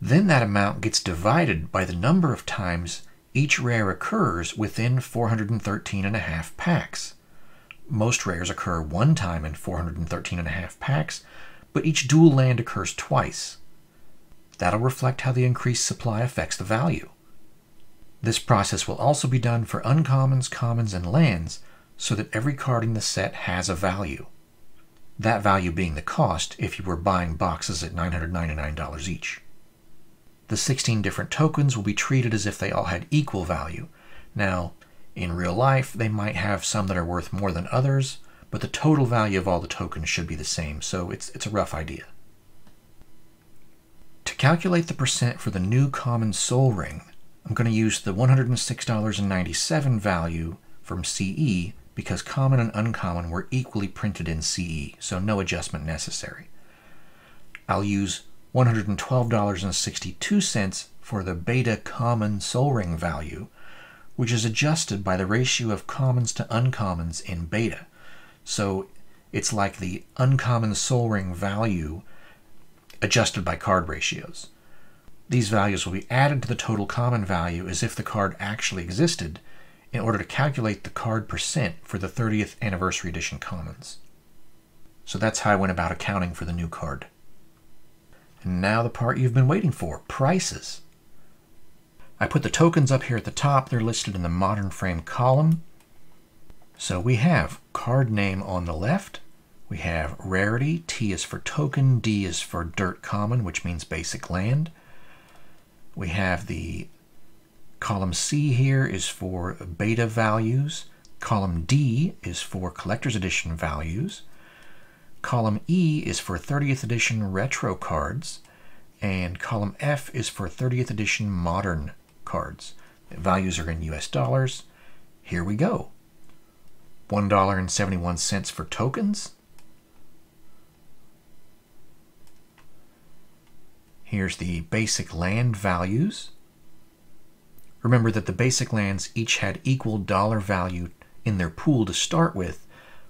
Then that amount gets divided by the number of times each rare occurs within 413.5 packs. Most rares occur one time in 413.5 packs, but each dual land occurs twice. That'll reflect how the increased supply affects the value. This process will also be done for uncommons, commons, and lands, so that every card in the set has a value. That value being the cost if you were buying boxes at $999 each. The 16 different tokens will be treated as if they all had equal value. Now, in real life, they might have some that are worth more than others, but the total value of all the tokens should be the same, so it's a rough idea. To calculate the percent for the new common soul ring, I'm going to use the $106.97 value from CE because common and uncommon were equally printed in CE, so no adjustment necessary. I'll use $112.62 for the beta common soul ring value, which is adjusted by the ratio of commons to uncommons in beta. So it's like the uncommon soul ring value adjusted by card ratios. These values will be added to the total common value as if the card actually existed in order to calculate the card percent for the 30th Anniversary Edition commons. So that's how I went about accounting for the new card. And now the part you've been waiting for, prices. I put the tokens up here at the top. They're listed in the Modern Frame column. So we have card name on the left. We have Rarity, T is for token, D is for dirt common, which means basic land. We have the column C here is for beta values. Column D is for collector's edition values. Column E is for 30th edition retro cards. And column F is for 30th edition modern cards. The values are in US dollars. Here we go. $1.71 for tokens. Here's the basic land values. Remember that the basic lands each had equal dollar value in their pool to start with,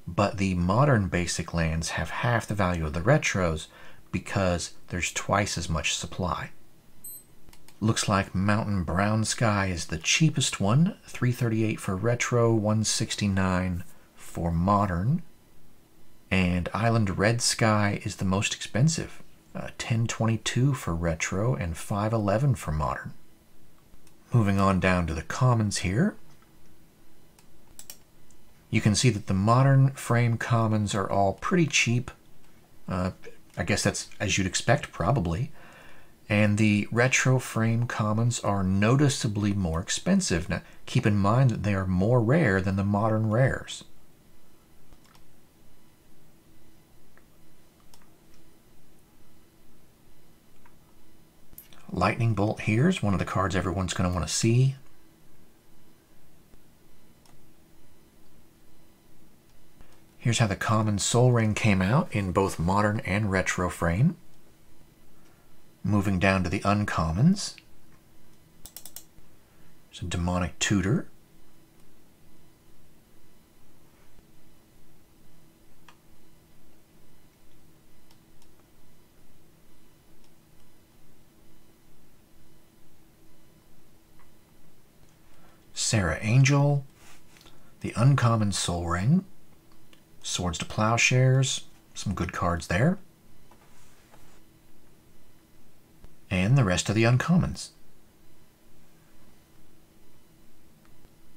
but the modern basic lands have half the value of the retros because there's twice as much supply. Looks like Mountain Brown Sky is the cheapest one, $338 for retro, $169 for modern. And Island Red Sky is the most expensive, $1022 for retro and $511 for modern. Moving on down to the commons here. You can see that the modern frame commons are all pretty cheap. I guess that's as you'd expect, probably. And the retro frame commons are noticeably more expensive. Now, keep in mind that they are more rare than the modern rares. Lightning Bolt here is one of the cards everyone's going to want to see. Here's how the common soul ring came out in both modern and retro frame. Moving down to the uncommons. There's a Demonic Tutor. Sarah Angel, the Uncommon Soul Ring, Swords to Plowshares, some good cards there, and the rest of the uncommons.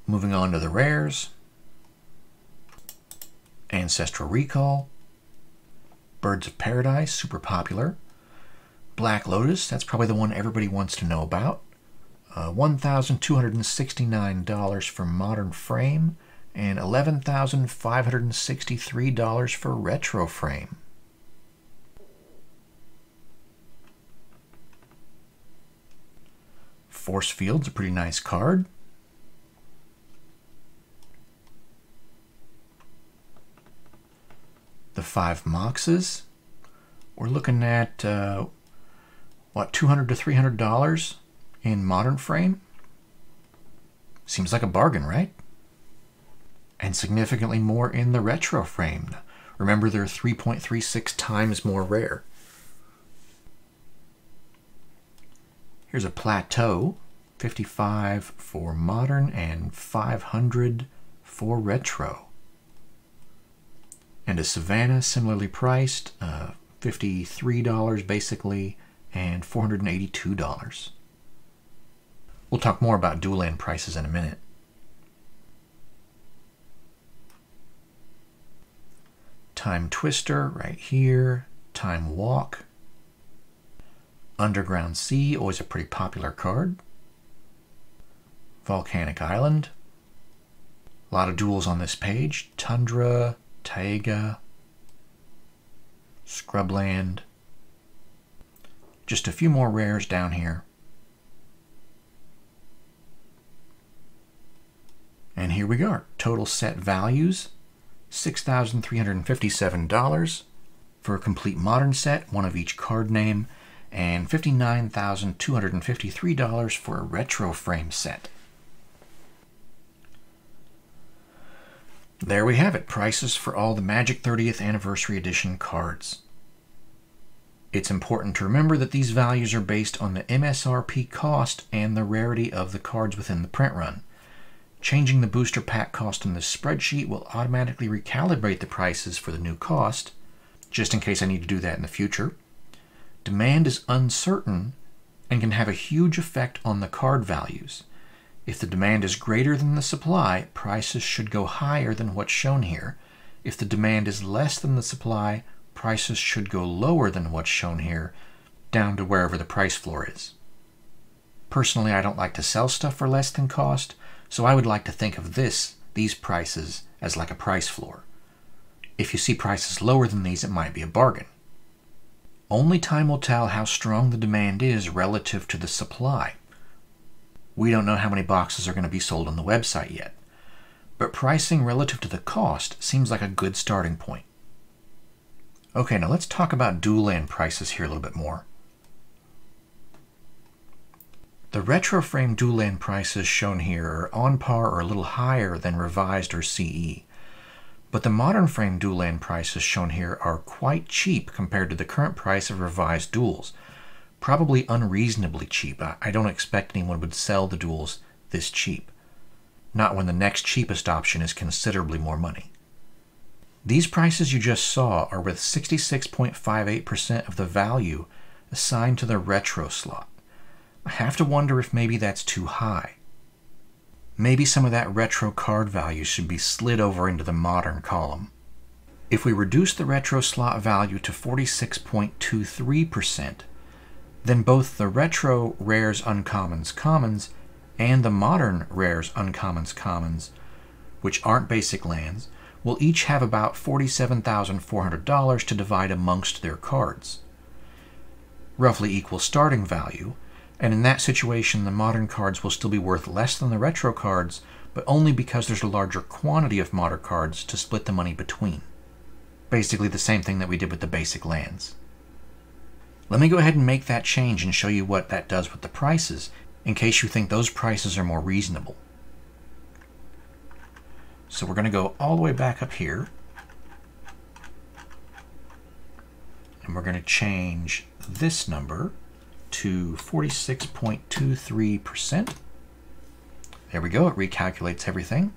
Moving on to the rares, Ancestral Recall, Birds of Paradise, super popular, Black Lotus, that's probably the one everybody wants to know about, $1,269 for Modern Frame, and $11,563 for Retro Frame. Force Field's a pretty nice card. The 5 Moxes, we're looking at what, $200 to $300 in Modern Frame? Seems like a bargain, right? And significantly more in the Retro Frame. Remember, they're 3.36 times more rare. Here's a Plateau, 55 for Modern and 500 for Retro. And a Savannah, similarly priced, $53 basically, and $482. We'll talk more about dual land prices in a minute. Time Twister right here, Time Walk. Underground Sea, always a pretty popular card. Volcanic Island. A lot of duels on this page. Tundra, Taiga, Scrubland. Just a few more rares down here. And here we go. Total set values, $6,357 for a complete modern set, one of each card name, and $59,253 for a retro frame set. There we have it, prices for all the Magic 30th Anniversary Edition cards. It's important to remember that these values are based on the MSRP cost and the rarity of the cards within the print run. Changing the booster pack cost in this spreadsheet will automatically recalibrate the prices for the new cost, just in case I need to do that in the future. Demand is uncertain and can have a huge effect on the card values. If the demand is greater than the supply, prices should go higher than what's shown here. If the demand is less than the supply, prices should go lower than what's shown here, down to wherever the price floor is. Personally, I don't like to sell stuff for less than cost, so I would like to think of these prices as like a price floor. If you see prices lower than these, it might be a bargain. Only time will tell how strong the demand is relative to the supply. We don't know how many boxes are going to be sold on the website yet, but pricing relative to the cost seems like a good starting point. Okay, now let's talk about dual land prices here a little bit more. The retro frame dual land prices shown here are on par or a little higher than revised or CE, but the modern frame dual land prices shown here are quite cheap compared to the current price of revised duels. Probably unreasonably cheap. I don't expect anyone would sell the duels this cheap. Not when the next cheapest option is considerably more money. These prices you just saw are with 66.58% of the value assigned to the retro slot. I have to wonder if maybe that's too high. Maybe some of that retro card value should be slid over into the modern column. If we reduce the retro slot value to 46.23%, then both the retro rares uncommons commons and the modern rares uncommons commons, which aren't basic lands, will each have about $47,400 to divide amongst their cards. Roughly equal starting value, and in that situation the modern cards will still be worth less than the retro cards, but only because there's a larger quantity of modern cards to split the money between. Basically the same thing that we did with the basic lands. Let me go ahead and make that change and show you what that does with the prices, in case you think those prices are more reasonable. So we're going to go all the way back up here, and we're going to change this number to 46.23%. There we go, it recalculates everything.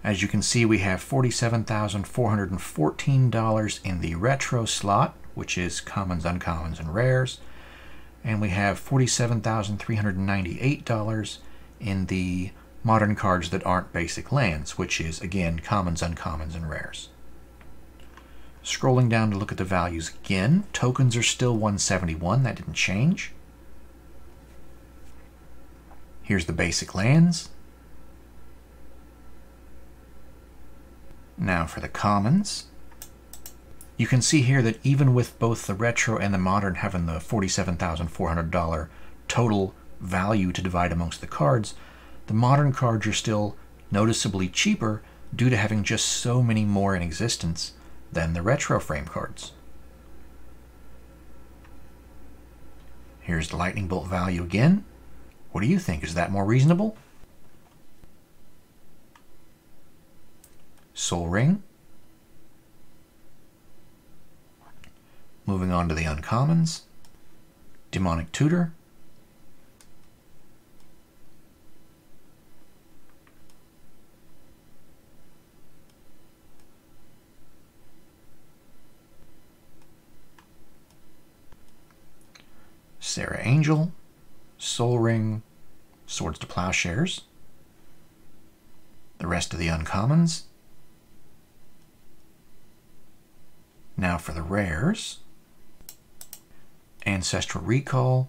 As you can see, we have $47,414 in the retro slot, which is commons, uncommons, and rares. And we have $47,398 in the modern cards that aren't basic lands, which is, again, commons, uncommons, and rares. Scrolling down to look at the values again, tokens are still 171, that didn't change. Here's the basic lands. Now for the commons. You can see here that even with both the retro and the modern having the $47,400 total value to divide amongst the cards, the modern cards are still noticeably cheaper due to having just so many more in existence than the retro frame cards. Here's the lightning bolt value again. What do you think? Is that more reasonable? Soul Ring. Moving on to the uncommons. Demonic Tutor. Sarah Angel. Soul Ring. Swords to Plowshares. The rest of the uncommons. Now for the rares. Ancestral Recall.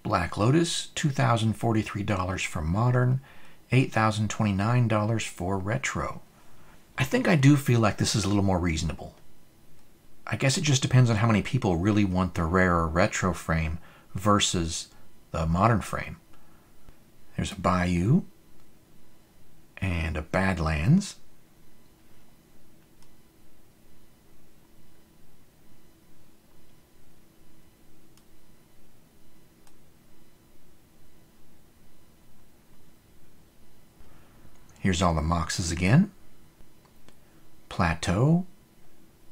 Black Lotus, $2,043 for modern, $8,029 for retro. I think I do feel like this is a little more reasonable. I guess it just depends on how many people really want the rare or retro frame versus the modern frame. There's a Bayou and a Badlands. Here's all the Moxes again. Plateau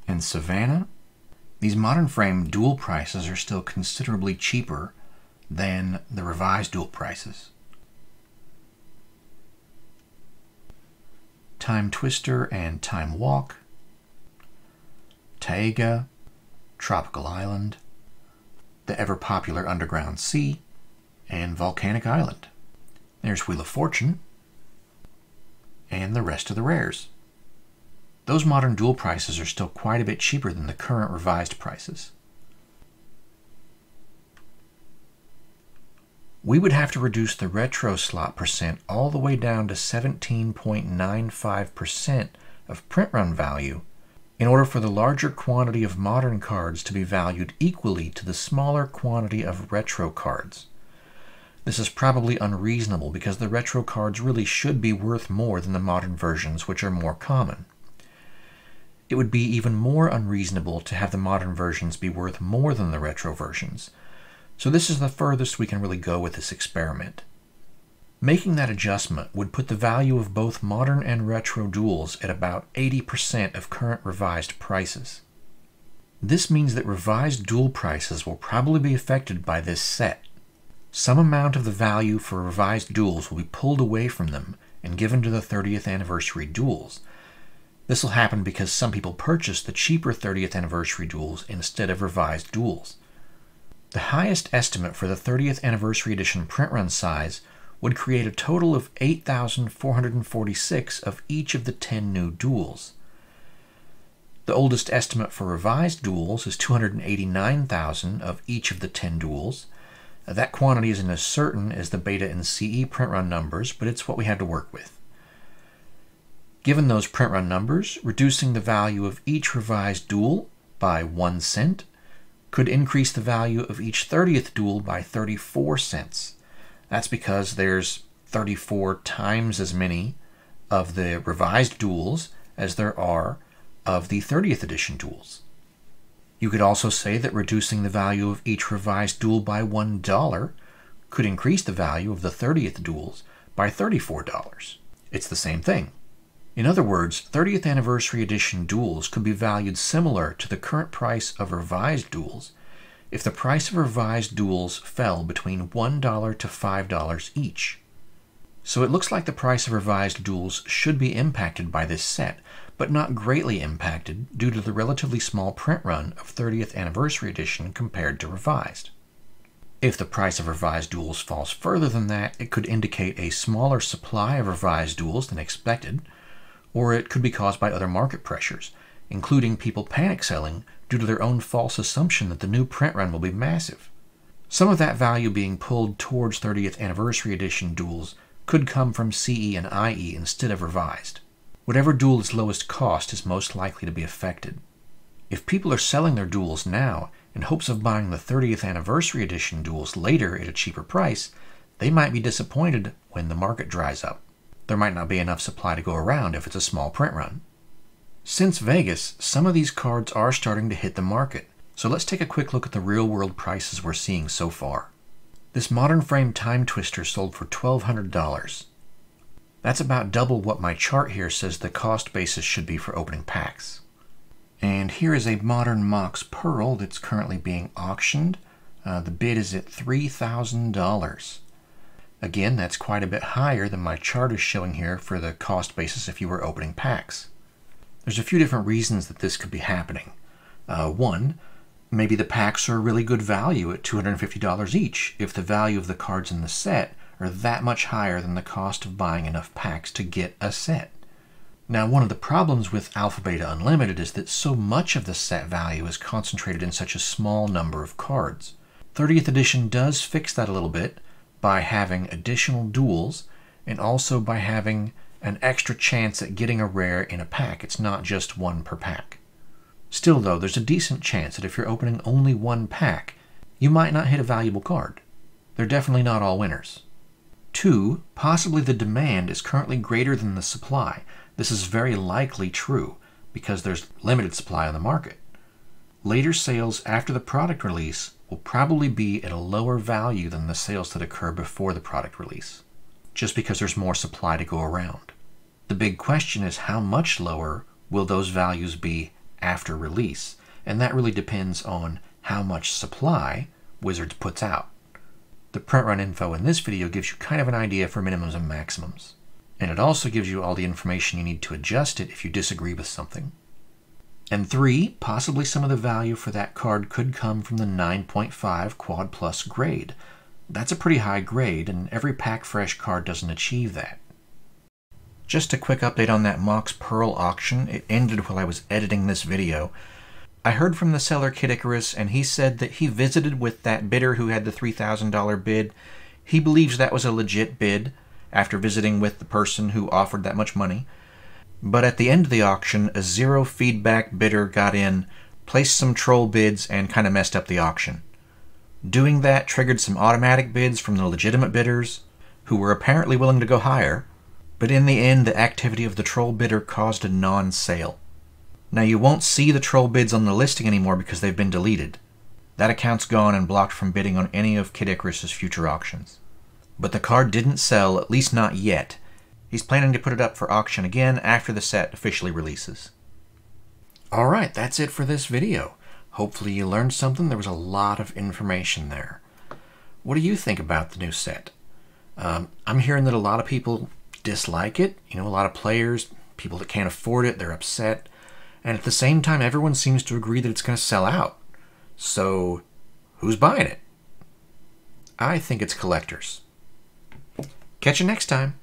and Savannah. These modern frame dual prices are still considerably cheaper than the revised dual prices. Time Twister and Time Walk. Taiga, Tropical Island, the ever-popular Underground Sea, and Volcanic Island. There's Wheel of Fortune, and the rest of the rares. Those modern dual prices are still quite a bit cheaper than the current revised prices. We would have to reduce the retro slot percent all the way down to 17.95% of print run value in order for the larger quantity of modern cards to be valued equally to the smaller quantity of retro cards. This is probably unreasonable because the retro cards really should be worth more than the modern versions, which are more common. It would be even more unreasonable to have the modern versions be worth more than the retro versions. So this is the furthest we can really go with this experiment. Making that adjustment would put the value of both modern and retro duels at about 80% of current revised prices. This means that revised duel prices will probably be affected by this set. Some amount of the value for revised duels will be pulled away from them and given to the 30th anniversary duels. This will happen because some people purchased the cheaper 30th anniversary duels instead of revised duels. The highest estimate for the 30th anniversary edition print run size would create a total of 8,446 of each of the 10 new duels. The oldest estimate for revised duels is 289,000 of each of the 10 duels. That quantity isn't as certain as the beta and CE print run numbers, but it's what we had to work with. Given those print run numbers, reducing the value of each revised duel by 1 cent could increase the value of each 30th duel by 34 cents. That's because there's 34 times as many of the revised duels as there are of the 30th edition duels. You could also say that reducing the value of each revised duel by $1 could increase the value of the 30th duels by $34. It's the same thing. In other words, 30th anniversary edition duels could be valued similar to the current price of revised duels if the price of revised duels fell between $1 to $5 each. So it looks like the price of revised duels should be impacted by this set, but not greatly impacted due to the relatively small print run of 30th Anniversary Edition compared to revised. If the price of revised duels falls further than that, it could indicate a smaller supply of revised duels than expected, or it could be caused by other market pressures, including people panic selling due to their own false assumption that the new print run will be massive. Some of that value being pulled towards 30th Anniversary Edition duels could come from CE and IE instead of revised. Whatever duel is lowest cost is most likely to be affected. If people are selling their duels now in hopes of buying the 30th Anniversary Edition duels later at a cheaper price, they might be disappointed when the market dries up. There might not be enough supply to go around if it's a small print run. Since Vegas, some of these cards are starting to hit the market, so let's take a quick look at the real-world prices we're seeing so far. This Modern Frame Time Twister sold for $1,200. That's about double what my chart here says the cost basis should be for opening packs. And here is a Modern Mox Pearl that's currently being auctioned. The bid is at $3,000. Again, that's quite a bit higher than my chart is showing here for the cost basis if you were opening packs. There's a few different reasons that this could be happening. One, maybe the packs are a really good value at $250 each if the value of the cards in the set are that much higher than the cost of buying enough packs to get a set. Now, one of the problems with Alpha Beta Unlimited is that so much of the set value is concentrated in such a small number of cards. 30th edition does fix that a little bit by having additional duels and also by having an extra chance at getting a rare in a pack. It's not just one per pack. Still though, there's a decent chance that if you're opening only one pack, you might not hit a valuable card. They're definitely not all winners. 2, possibly the demand is currently greater than the supply. This is very likely true because there's limited supply on the market. Later sales after the product release will probably be at a lower value than the sales that occur before the product release, just because there's more supply to go around. The big question is how much lower will those values be after release, and that really depends on how much supply Wizards puts out. The print run info in this video gives you kind of an idea for minimums and maximums, and it also gives you all the information you need to adjust it if you disagree with something. And 3, possibly some of the value for that card could come from the 9.5 Quad Plus grade. That's a pretty high grade, and every Pack Fresh card doesn't achieve that. Just a quick update on that Mox Pearl auction. It ended while I was editing this video. I heard from the seller Kid Icarus, and he said that he visited with that bidder who had the $3,000 bid. He believes that was a legit bid after visiting with the person who offered that much money. But at the end of the auction, a zero feedback bidder got in, placed some troll bids, and kind of messed up the auction. Doing that triggered some automatic bids from the legitimate bidders, who were apparently willing to go higher, but in the end the activity of the troll bidder caused a non-sale. Now you won't see the troll bids on the listing anymore because they've been deleted. That account's gone and blocked from bidding on any of Kid Icarus's future auctions. But the card didn't sell, at least not yet. He's planning to put it up for auction again after the set officially releases. Alright, that's it for this video. Hopefully you learned something. There was a lot of information there. What do you think about the new set? I'm hearing that a lot of people dislike it. You know, a lot of players, people that can't afford it, they're upset. And at the same time, everyone seems to agree that it's going to sell out. So, who's buying it? I think it's collectors. Catch you next time.